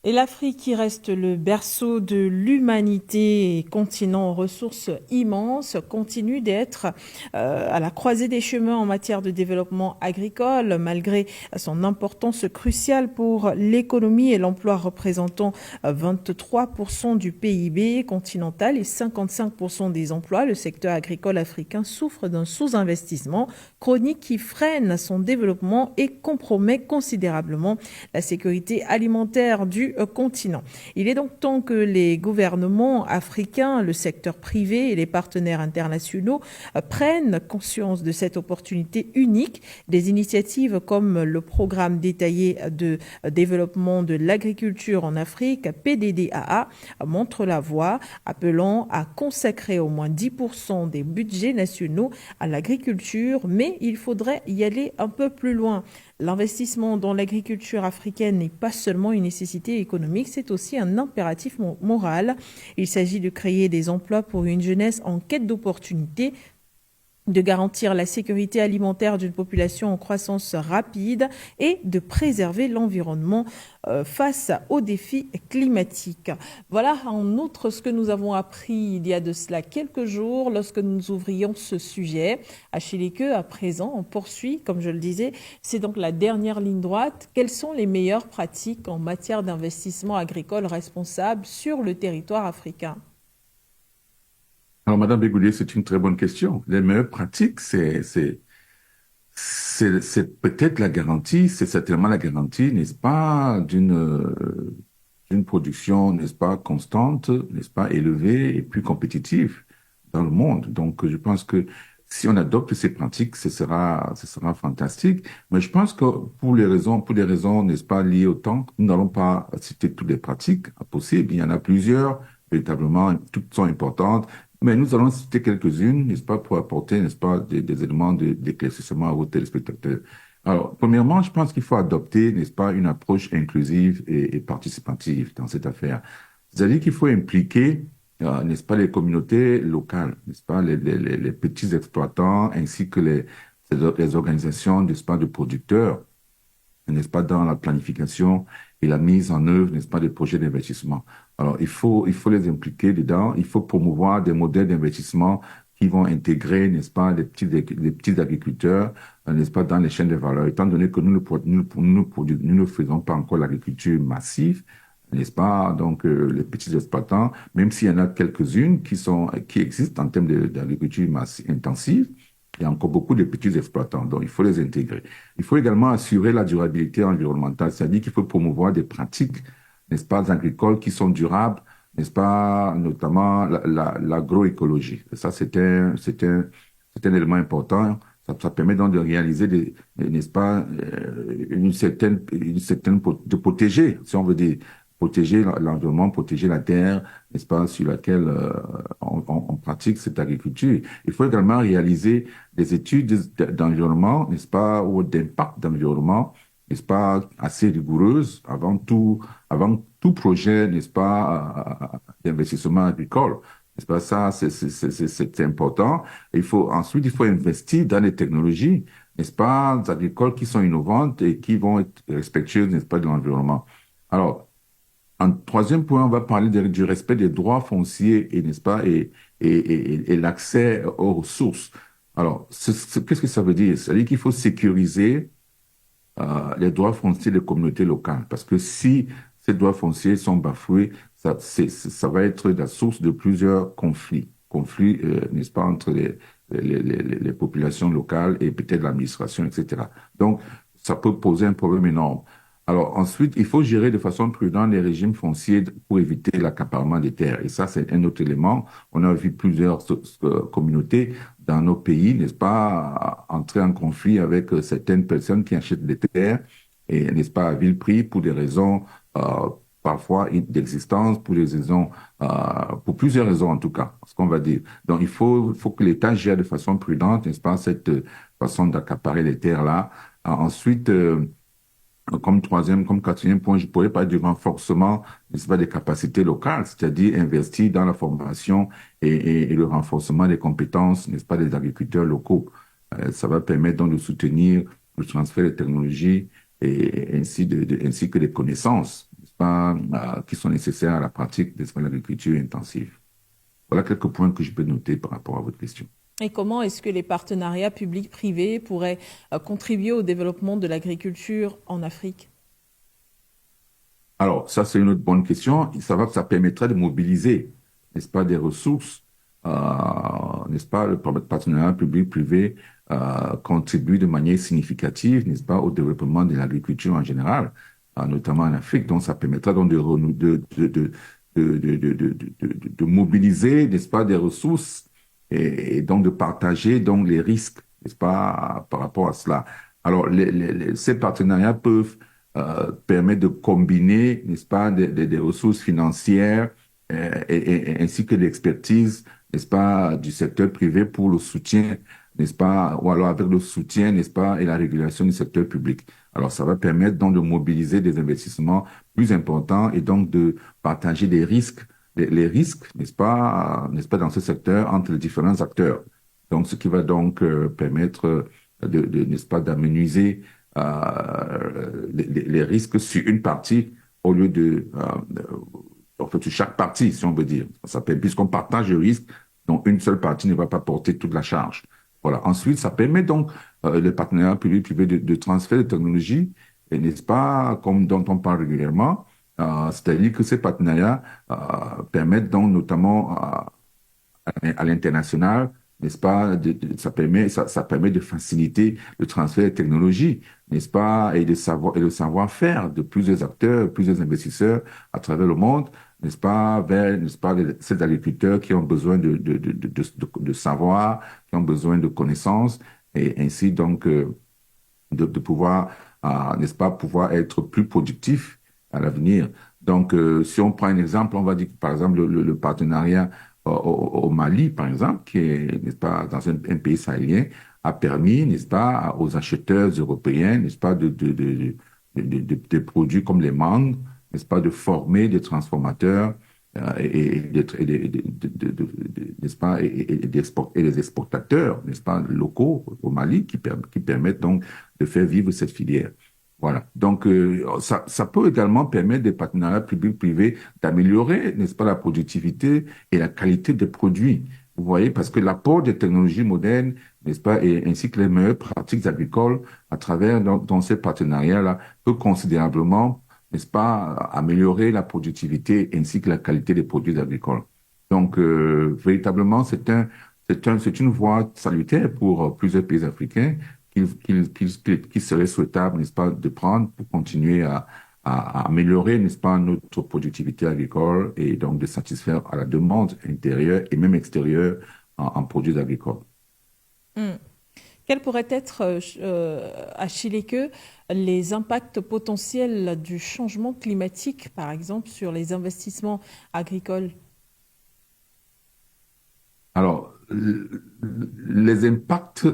Et l'Afrique, qui reste le berceau de l'humanité et continent aux ressources immenses, continue d'être à la croisée des chemins en matière de développement agricole, malgré son importance cruciale pour l'économie et l'emploi représentant 23% du PIB continental et 55% des emplois. Le secteur agricole africain souffre d'un sous-investissement chronique qui freine son développement et compromet considérablement la sécurité alimentaire due continent. Il est donc temps que les gouvernements africains, le secteur privé et les partenaires internationaux prennent conscience de cette opportunité unique. Des initiatives comme le programme détaillé de développement de l'agriculture en Afrique, PDDAA, montrent la voie, appelant à consacrer au moins 10% des budgets nationaux à l'agriculture, mais il faudrait y aller un peu plus loin. L'investissement dans l'agriculture africaine n'est pas seulement une nécessité économique, c'est aussi un impératif moral. Il s'agit de créer des emplois pour une jeunesse en quête d'opportunités, de garantir la sécurité alimentaire d'une population en croissance rapide et de préserver l'environnement face aux défis climatiques. Voilà en outre ce que nous avons appris il y a de cela quelques jours lorsque nous ouvrions ce sujet. Achille Queux, à présent, on poursuit, comme je le disais, c'est donc la dernière ligne droite. Quelles sont les meilleures pratiques en matière d'investissement agricole responsable sur le territoire africain ? Alors, Madame Begoudier, c'est une très bonne question. Les meilleures pratiques, c'est peut-être la garantie, c'est certainement la garantie, n'est-ce pas, d'une production, n'est-ce pas, constante, n'est-ce pas, élevée et plus compétitive dans le monde. Donc, je pense que si on adopte ces pratiques, ce sera fantastique. Mais je pense que pour des raisons, n'est-ce pas, liées au temps, nous n'allons pas citer toutes les pratiques possibles. Il y en a plusieurs, véritablement, toutes sont importantes. Mais nous allons citer quelques-unes, n'est-ce pas, pour apporter, n'est-ce pas, des éléments d'éclaircissement à vos téléspectateurs. Alors, premièrement, je pense qu'il faut adopter, n'est-ce pas, une approche inclusive et participative dans cette affaire. C'est-à-dire qu'il faut impliquer, n'est-ce pas, les communautés locales, n'est-ce pas, les petits exploitants ainsi que les organisations, n'est-ce pas, de producteurs, n'est-ce pas, dans la planification et la mise en œuvre, n'est-ce pas, des projets d'investissement. Alors, il faut les impliquer dedans. Il faut promouvoir des modèles d'investissement qui vont intégrer, n'est-ce pas, les petits agriculteurs, n'est-ce pas, dans les chaînes de valeur. Étant donné que nous ne faisons pas encore l'agriculture massive, n'est-ce pas, donc les petits exploitants, même s'il y en a quelques-unes qui existent en termes d'agriculture intensive, il y a encore beaucoup de petits exploitants, donc il faut les intégrer. Il faut également assurer la durabilité environnementale, c'est-à-dire qu'il faut promouvoir des pratiques, n'est-ce pas, agricoles qui sont durables, n'est-ce pas, notamment l'agroécologie. Ça, c'est un élément important. Ça permet donc de réaliser n'est-ce pas, de protéger, si on veut dire, protéger l'environnement, protéger la terre, n'est-ce pas, sur laquelle on pratique cette agriculture. Il faut également réaliser des études d'environnement, n'est-ce pas, ou d'impact d'environnement, n'est-ce pas, assez rigoureuses avant tout projet, n'est-ce pas, d'investissement agricole. N'est-ce pas, ça, c'est important. Ensuite, il faut investir dans les technologies, n'est-ce pas, agricoles qui sont innovantes et qui vont être respectueuses, n'est-ce pas, de l'environnement. Alors, en troisième point, on va parler du respect des droits fonciers et, n'est-ce pas, et l'accès aux ressources. Alors, qu'est-ce que ça veut dire? Ça veut dire qu'il faut sécuriser les droits fonciers des communautés locales. Parce que si ces droits fonciers sont bafoués, ça va être la source de plusieurs conflits. Conflits, n'est-ce pas, entre les populations locales et peut-être l'administration, etc. Donc, ça peut poser un problème énorme. Alors ensuite, il faut gérer de façon prudente les régimes fonciers pour éviter l'accaparement des terres. Et ça, c'est un autre élément. On a vu plusieurs communautés dans nos pays, n'est-ce pas, entrer en conflit avec certaines personnes qui achètent des terres et, n'est-ce pas, à vil prix pour des raisons parfois d'existence, pour plusieurs raisons en tout cas, ce qu'on va dire. Donc il faut que l'État gère de façon prudente, n'est-ce pas, cette façon d'accaparer les terres-là. Ensuite, comme quatrième point, je pourrais parler du renforcement, n'est-ce pas, des capacités locales, c'est-à-dire investir dans la formation et le renforcement des compétences, n'est-ce pas, des agriculteurs locaux. Ça va permettre donc de soutenir le transfert des technologies et ainsi que des connaissances, n'est-ce pas, qui sont nécessaires à la pratique, n'est-ce pas, de l'agriculture intensive. Voilà quelques points que je peux noter par rapport à votre question. Et comment est-ce que les partenariats publics-privés pourraient contribuer au développement de l'agriculture en Afrique? Alors, ça, c'est une autre bonne question. Ça permettrait de mobiliser, n'est-ce pas, des ressources, n'est-ce pas, le partenariat public-privé contribue de manière significative, n'est-ce pas, au développement de l'agriculture en général. notamment en Afrique. Donc, ça permettra donc de mobiliser, n'est-ce pas, des ressources et donc de partager donc les risques, n'est-ce pas, par rapport à cela. Alors, ces partenariats peuvent permettre de combiner, n'est-ce pas, des ressources financières ainsi que l'expertise, n'est-ce pas, du secteur privé pour le soutien, n'est-ce pas, ou alors avec le soutien, n'est-ce pas, et la régulation du secteur public. Alors, ça va permettre donc de mobiliser des investissements plus importants et donc de partager des risques, les risques, n'est-ce pas, dans ce secteur entre les différents acteurs. Donc, ce qui va donc permettre n'est-ce pas, d'amenuiser les risques sur une partie au lieu en fait, sur chaque partie, si on veut dire. Ça permet, puisqu'on partage le risque, donc une seule partie ne va pas porter toute la charge. Voilà. Ensuite, ça permet donc le partenariat public-privé de transfert de technologie, et n'est-ce pas, comme dont on parle régulièrement, c'est-à-dire que ces partenariats permettent donc notamment à l'international, n'est-ce pas, ça permet de faciliter le transfert de technologie, n'est-ce pas, et le savoir-faire de plusieurs acteurs, plusieurs investisseurs à travers le monde, n'est-ce pas, vers, n'est-ce pas, ces agriculteurs qui ont besoin de savoir, qui ont besoin de connaissances, et ainsi donc de pouvoir, n'est-ce pas, pouvoir être plus productifs à l'avenir. Donc, si on prend un exemple, on va dire que, par exemple, le partenariat au Mali, par exemple, qui est, n'est-ce pas, dans un pays sahélien, a permis, n'est-ce pas, aux acheteurs européens, n'est-ce pas, de produits comme les mangues, n'est-ce pas, de former des transformateurs n'est-ce pas, et des exportateurs, n'est-ce pas, locaux au Mali qui permettent donc de faire vivre cette filière. Voilà. Donc, ça peut également permettre des partenariats publics-privés d'améliorer, n'est-ce pas, la productivité et la qualité des produits. Vous voyez, parce que l'apport des technologies modernes, n'est-ce pas, et ainsi que les meilleures pratiques agricoles à travers dans ces partenariats-là peut considérablement, n'est-ce pas, améliorer la productivité ainsi que la qualité des produits agricoles. Donc, véritablement, c'est une voie salutaire pour plusieurs pays africains qu'il serait souhaitable, n'est-ce pas, de prendre pour continuer à améliorer, n'est-ce pas, notre productivité agricole et donc de satisfaire à la demande intérieure et même extérieure en produits agricoles. Quels pourraient être, Achille, les impacts potentiels du changement climatique, par exemple, sur les investissements agricoles? Alors, les impacts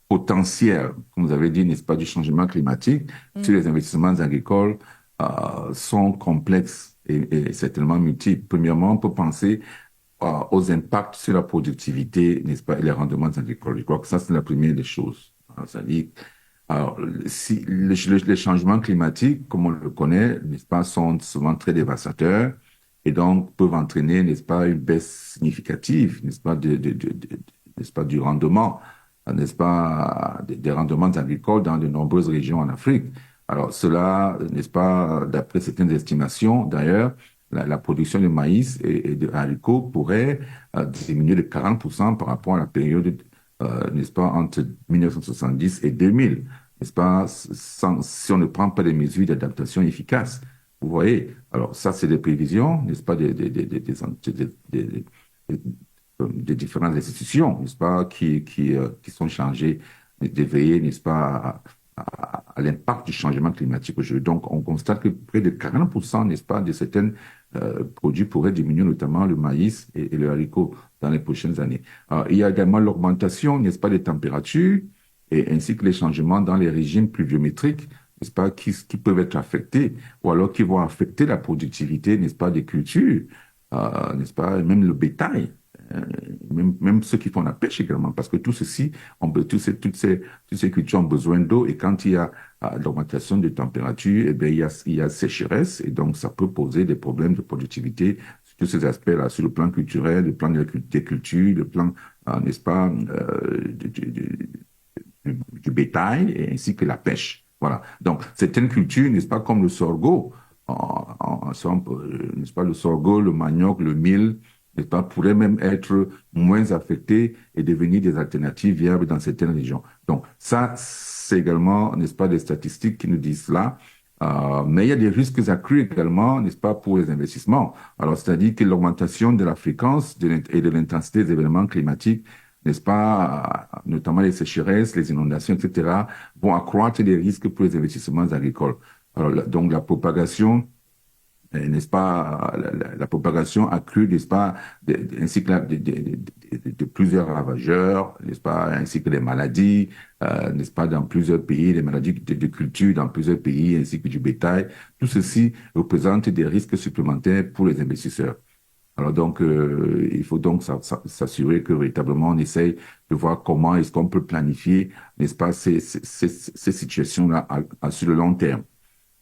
potentiels, comme vous avez dit, n'est-ce pas, du changement climatique sur les investissements agricoles sont complexes et certainement multiples. Premièrement, on peut penser aux impacts sur la productivité, n'est-ce pas, et les rendements agricoles. Je crois que ça, c'est la première des choses. C'est-à-dire, alors, si les changements climatiques, comme on le connaît, n'est-ce pas, sont souvent très dévastateurs et donc peuvent entraîner, n'est-ce pas, une baisse significative, n'est-ce pas, n'est-ce pas, du rendement, n'est-ce pas, des rendements agricoles dans de nombreuses régions en Afrique. Alors, cela, n'est-ce pas, d'après certaines estimations, d'ailleurs, la production de maïs et de haricots pourrait diminuer de 40% par rapport à la période, n'est-ce pas, entre 1970 et 2000, n'est-ce pas, si on ne prend pas des mesures d'adaptation efficaces. Vous voyez, alors ça, c'est des prévisions, n'est-ce pas, des différentes institutions, n'est-ce pas, qui sont chargées de veiller, n'est-ce pas, à l'impact du changement climatique aujourd'hui. Donc, on constate que près de 40%, n'est-ce pas, de certains produits pourraient diminuer, notamment le maïs et le haricot dans les prochaines années. Alors, il y a également l'augmentation, n'est-ce pas, des températures et ainsi que les changements dans les régimes pluviométriques, n'est-ce pas, qui peuvent être affectés ou alors qui vont affecter la productivité, n'est-ce pas, des cultures, n'est-ce pas, même le bétail. Même ceux qui font la pêche également, parce que tout ceci, toutes ces cultures ont besoin d'eau et quand il y a l'augmentation de température, eh bien, il y a sécheresse et donc ça peut poser des problèmes de productivité sur tous ces aspects-là, sur le plan culturel, le plan des cultures, le plan, n'est-ce pas, du bétail et ainsi que la pêche. Voilà. Donc, certaines cultures, n'est-ce pas, comme le sorgho, n'est-ce pas, le sorgho, le manioc, le mil, n'est-ce pas, pourraient même être moins affectés et devenir des alternatives viables dans certaines régions. Donc, ça, c'est également, n'est-ce pas, des statistiques qui nous disent cela. Mais il y a des risques accrus également, n'est-ce pas, pour les investissements. Alors, c'est-à-dire que l'augmentation de la fréquence et de l'intensité des événements climatiques, n'est-ce pas, notamment les sécheresses, les inondations, etc., vont accroître les risques pour les investissements agricoles. Alors, donc, la propagation n'est-ce pas, la propagation accrue, n'est-ce pas, ainsi que de plusieurs ravageurs, n'est-ce pas, ainsi que des maladies, n'est-ce pas, dans plusieurs pays, les maladies de culture dans plusieurs pays, ainsi que du bétail. Tout ceci représente des risques supplémentaires pour les investisseurs. Alors donc, il faut donc s'assurer que véritablement on essaye de voir comment est-ce qu'on peut planifier, n'est-ce pas, ces situations-là sur le long terme.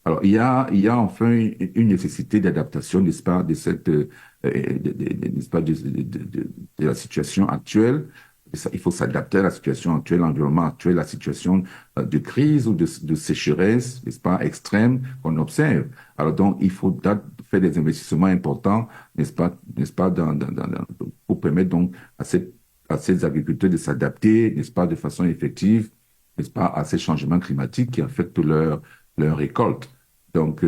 Alors, il y a enfin une nécessité d'adaptation, n'est-ce pas, de cette, n'est-ce pas, de la situation actuelle. Il faut s'adapter à la situation actuelle, l'environnement actuel, la situation de crise ou de sécheresse, n'est-ce pas, extrême qu'on observe. Alors donc, il faut faire des investissements importants, n'est-ce pas, pour permettre donc à ces agriculteurs de s'adapter, n'est-ce pas, de façon effective, n'est-ce pas, à ces changements climatiques qui affectent leur récolte. Donc,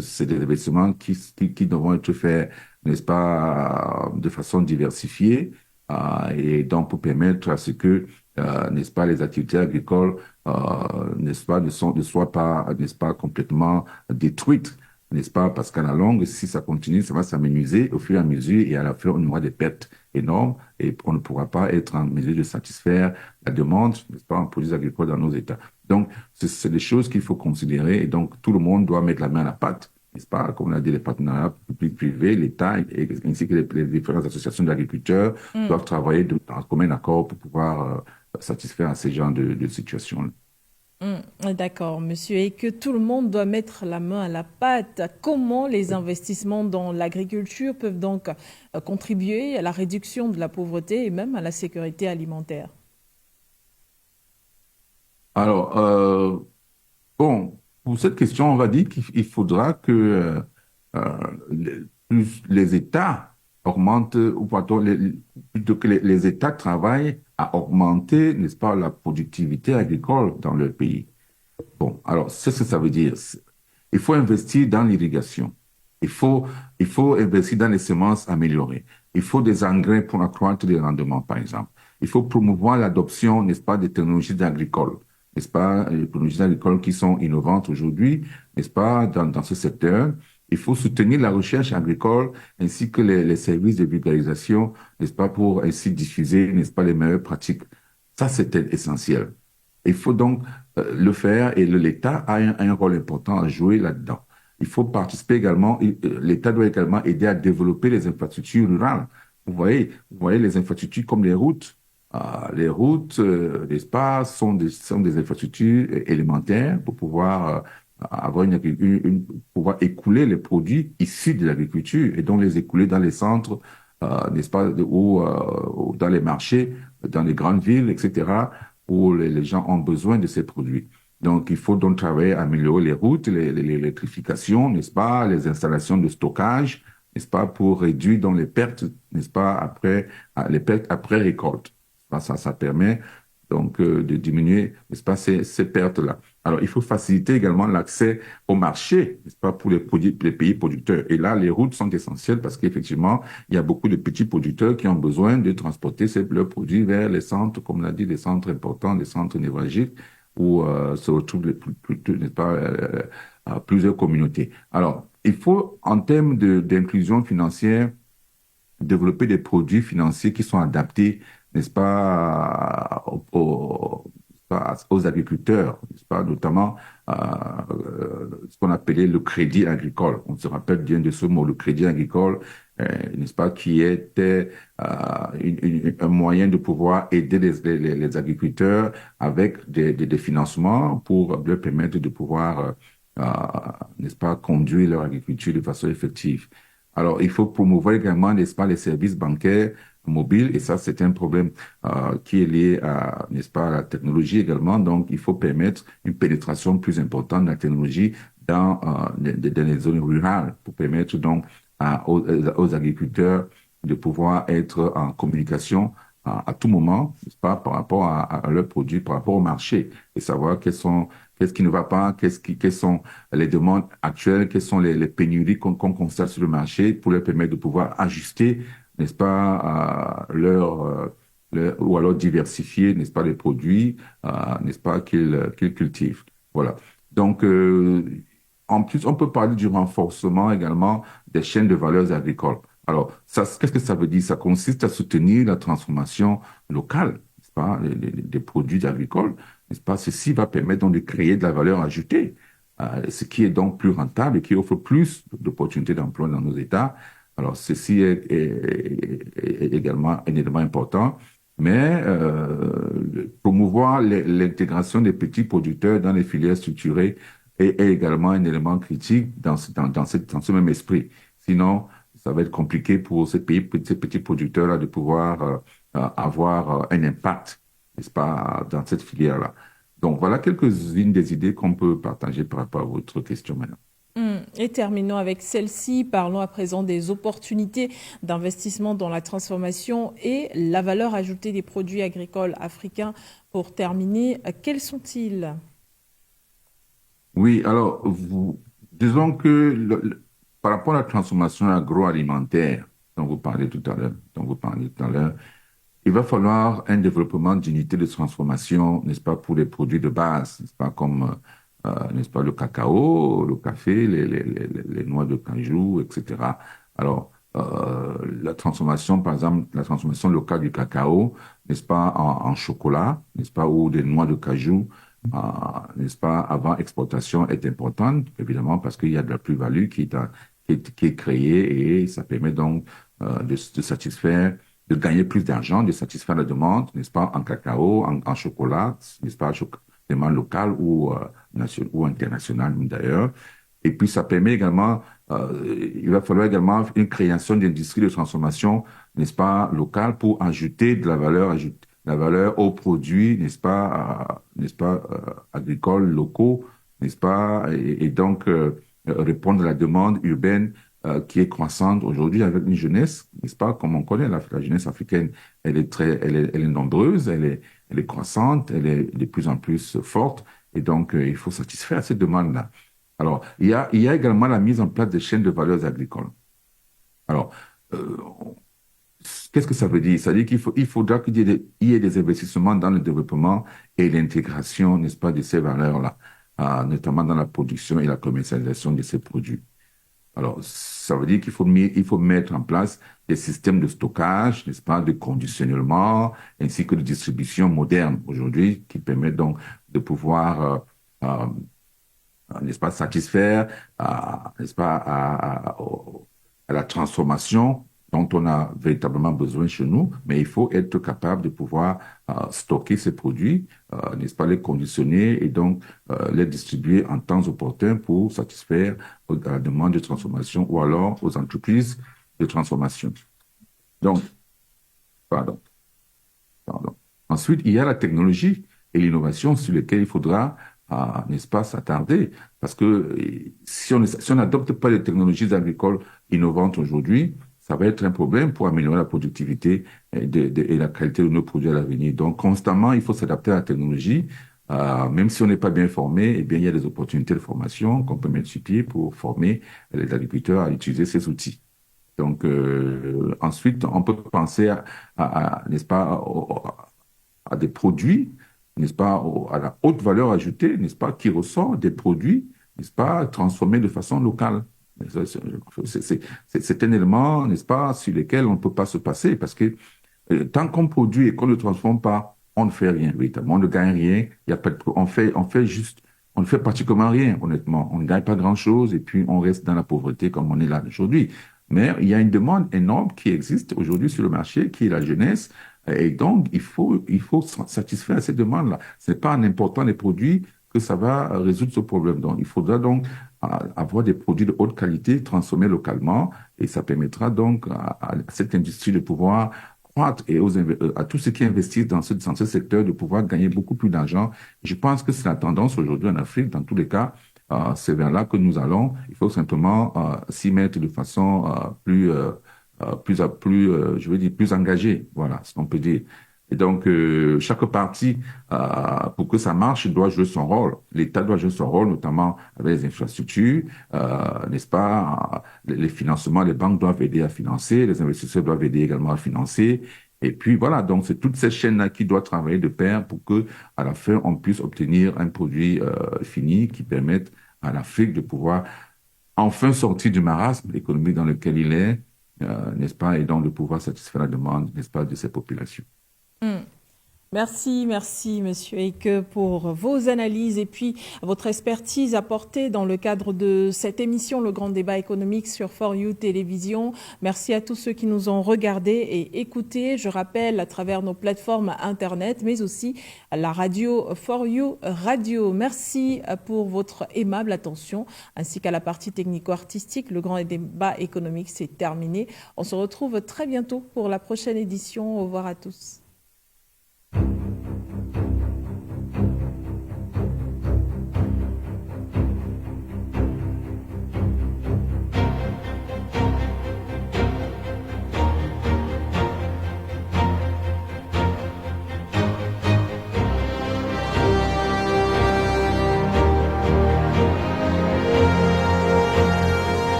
c'est des investissements qui devront être faits, n'est-ce pas, de façon diversifiée, et donc pour permettre à ce que, n'est-ce pas, les activités agricoles, n'est-ce pas, ne soient pas, n'est-ce pas, complètement détruites, n'est-ce pas, parce qu'à la longue, si ça continue, ça va s'amenuiser au fur et à mesure, et à la fin, on aura des pertes énormes, et on ne pourra pas être en mesure de satisfaire la demande, n'est-ce pas, en produits agricoles dans nos États. Donc, c'est des choses qu'il faut considérer, et donc tout le monde doit mettre la main à la pâte, n'est-ce pas, comme on a dit, les partenariats publics-privés, l'État, ainsi que les différentes associations d'agriculteurs doivent travailler en commun accord pour pouvoir satisfaire à ces genres de situations-là. D'accord, monsieur. Et que tout le monde doit mettre la main à la pâte. Comment les investissements dans l'agriculture peuvent donc contribuer à la réduction de la pauvreté et même à la sécurité alimentaire? Alors, bon, pour cette question, on va dire qu'il faudra que les États augmentent, ou plutôt, plutôt que les États travaillent à augmenter, n'est-ce pas, la productivité agricole dans leur pays. Bon, alors, c'est ce que ça veut dire. Il faut investir dans l'irrigation. Il faut investir dans les semences améliorées. Il faut des engrais pour accroître les rendements, par exemple. Il faut promouvoir l'adoption, n'est-ce pas, des technologies agricoles, n'est-ce pas, les technologies agricoles qui sont innovantes aujourd'hui, n'est-ce pas, dans ce secteur. Il faut soutenir la recherche agricole ainsi que les services de vulgarisation, n'est-ce pas, pour ainsi diffuser, n'est-ce pas, les meilleures pratiques. Ça, c'était essentiel. Il faut donc le faire et l'État a un rôle important à jouer là-dedans. Il faut participer également, l'État doit également aider à développer les infrastructures rurales. Vous voyez les infrastructures comme les routes. Les routes, n'est-ce pas, sont des infrastructures élémentaires pour pouvoir avoir pouvoir écouler les produits issus de l'agriculture et donc les écouler dans les centres, n'est-ce pas, ou dans les marchés, dans les grandes villes, etc., où les gens ont besoin de ces produits. Donc, il faut donc travailler à améliorer les routes, l'électrification, n'est-ce pas, les installations de stockage, n'est-ce pas, pour réduire donc les pertes, n'est-ce pas, les pertes après récolte. Ça permet donc de diminuer, n'est-ce pas, ces pertes-là. Alors, il faut faciliter également l'accès au marché, n'est-ce pas, pour les pays producteurs. Et là, les routes sont essentielles parce qu'effectivement, il y a beaucoup de petits producteurs qui ont besoin de transporter leurs produits vers les centres, comme on l'a dit, les centres importants, les centres névralgiques, où se retrouvent n'est-ce pas, plusieurs communautés. Alors, il faut, en termes d'inclusion financière, développer des produits financiers qui sont adaptés, n'est-ce pas, aux agriculteurs, n'est-ce pas, notamment ce qu'on appelait le crédit agricole. On se rappelle bien de ce mot, le crédit agricole, n'est-ce pas, qui était un moyen de pouvoir aider les agriculteurs avec des financements pour leur permettre de pouvoir, n'est-ce pas, conduire leur agriculture de façon effective. Alors, il faut promouvoir également, n'est-ce pas, les services bancaires mobiles, et ça, c'est un problème qui est lié à, n'est-ce pas, à la technologie également. Donc, il faut permettre une pénétration plus importante de la technologie dans les zones rurales pour permettre donc aux agriculteurs de pouvoir être en communication à tout moment, n'est-ce pas, par rapport à leurs produits, par rapport au marché, et savoir quelles sont Qu'est-ce qui ne va pas? Quelles sont les demandes actuelles? Quelles sont les pénuries qu'on constate sur le marché pour leur permettre de pouvoir ajuster, n'est-ce pas, ou alors diversifier, n'est-ce pas, les produits, n'est-ce pas, qu'ils cultivent. Voilà. Donc, en plus, on peut parler du renforcement également des chaînes de valeurs agricoles. Alors, ça, qu'est-ce que ça veut dire? Ça consiste à soutenir la transformation locale, n'est-ce pas, des produits agricoles, n'est-ce pas? Ceci va permettre donc de créer de la valeur ajoutée, ce qui est donc plus rentable et qui offre plus d'opportunités d'emploi dans nos États. Alors, ceci est également un élément important, mais promouvoir l'intégration des petits producteurs dans les filières structurées est également un élément critique dans ce même esprit. Sinon, ça va être compliqué pour ces petits producteurs-là de pouvoir avoir un impact, n'est-ce pas, dans cette filière-là. Donc, voilà quelques-unes des idées qu'on peut partager par rapport à votre question maintenant. Et terminons avec celle-ci. Parlons à présent des opportunités d'investissement dans la transformation et la valeur ajoutée des produits agricoles africains. Pour terminer, quels sont-ils? Oui, alors, disons que par rapport à la transformation agroalimentaire dont vous parlez tout à l'heure, il va falloir un développement d'unités de transformation, n'est-ce pas, pour les produits de base, n'est-ce pas, comme, n'est-ce pas, le cacao, le café, les noix de cajou, etc. Alors, la transformation, par exemple, la transformation locale du cacao, n'est-ce pas, en chocolat, n'est-ce pas, ou des noix de cajou, n'est-ce pas, avant exportation est importante, évidemment, parce qu'il y a de la plus-value qui est créée et ça permet donc de satisfaire, de gagner plus d'argent, de satisfaire la demande, n'est-ce pas, en cacao, en chocolat, n'est-ce pas, vraiment local ou international d'ailleurs. Et puis ça permet également, il va falloir également une création d'industries de transformation, n'est-ce pas, locale pour ajouter de la valeur aux produits, n'est-ce pas, agricoles locaux, n'est-ce pas, et donc répondre à la demande urbaine qui est croissante aujourd'hui avec une jeunesse, n'est-ce pas, comme on connaît la jeunesse africaine, elle est nombreuse, elle est croissante, elle est de plus en plus forte, et donc il faut satisfaire cette demande-là. Alors, il y a également la mise en place des chaînes de valeurs agricoles. Alors, qu'est-ce que ça veut dire? Ça veut dire il faudra qu'il y ait des investissements dans le développement et l'intégration, n'est-ce pas, de ces valeurs-là, notamment dans la production et la commercialisation de ces produits. Alors, ça veut dire qu'il faut mettre en place des systèmes de stockage, n'est-ce pas, de conditionnement, ainsi que de distribution moderne aujourd'hui, qui permettent donc de pouvoir, n'est-ce pas, satisfaire, n'est-ce pas, à la transformation dont on a véritablement besoin chez nous, mais il faut être capable de pouvoir stocker ces produits, n'est-ce pas, les conditionner et donc les distribuer en temps opportun pour satisfaire à la demande de transformation ou alors aux entreprises de transformation. Donc, pardon. Ensuite, il y a la technologie et l'innovation sur lesquelles il faudra, n'est-ce pas, s'attarder, parce que si on n'adopte pas les technologies agricoles innovantes aujourd'hui, ça va être un problème pour améliorer la productivité et la qualité de nos produits à l'avenir. Donc, constamment, il faut s'adapter à la technologie. Même si on n'est pas bien formé, eh bien, il y a des opportunités de formation qu'on peut mettre sur pied pour former les agriculteurs à utiliser ces outils. Donc, ensuite, on peut penser n'est-ce pas, à des produits, n'est-ce pas, à la haute valeur ajoutée, n'est-ce pas, qui ressort des produits, n'est-ce pas, transformés de façon locale. C'est un élément, n'est-ce pas, sur lequel on ne peut pas se passer parce que tant qu'on produit et qu'on ne transforme pas, on ne fait rien, véritablement. On ne gagne rien. Il y a pas de, on ne fait pratiquement rien, honnêtement. On ne gagne pas grand-chose et puis on reste dans la pauvreté comme on est là aujourd'hui. Mais il y a une demande énorme qui existe aujourd'hui sur le marché, qui est la jeunesse. Et donc, il faut satisfaire cette demande-là. Ce n'est pas en important les produits que ça va résoudre ce problème. Donc, il faudra donc avoir des produits de haute qualité transformés localement et ça permettra donc à cette industrie de pouvoir croître et à tous ceux qui investissent dans ce secteur de pouvoir gagner beaucoup plus d'argent. Je pense que c'est la tendance aujourd'hui en Afrique. Dans tous les cas, c'est vers là que nous allons. Il faut simplement s'y mettre de façon plus engagée. Voilà ce qu'on peut dire. Et donc, chaque partie, pour que ça marche, doit jouer son rôle. L'État doit jouer son rôle, notamment avec les infrastructures, n'est-ce pas? Les financements, les banques doivent aider à financer, les investisseurs doivent aider également à financer. Et puis voilà, donc c'est toute cette chaîne-là qui doit travailler de pair pour que, à la fin, on puisse obtenir un produit fini qui permette à l'Afrique de pouvoir enfin sortir du marasme économique dans lequel il est, n'est-ce pas, et donc de pouvoir satisfaire la demande, n'est-ce pas, de ses populations. Merci, Monsieur Eike, pour vos analyses et puis votre expertise apportée dans le cadre de cette émission, le grand débat économique sur For You Télévision. Merci à tous ceux qui nous ont regardés et écoutés. Je rappelle à travers nos plateformes Internet, mais aussi à la radio For You Radio. Merci pour votre aimable attention, ainsi qu'à la partie technico-artistique. Le grand débat économique, c'est terminé. On se retrouve très bientôt pour la prochaine édition. Au revoir à tous.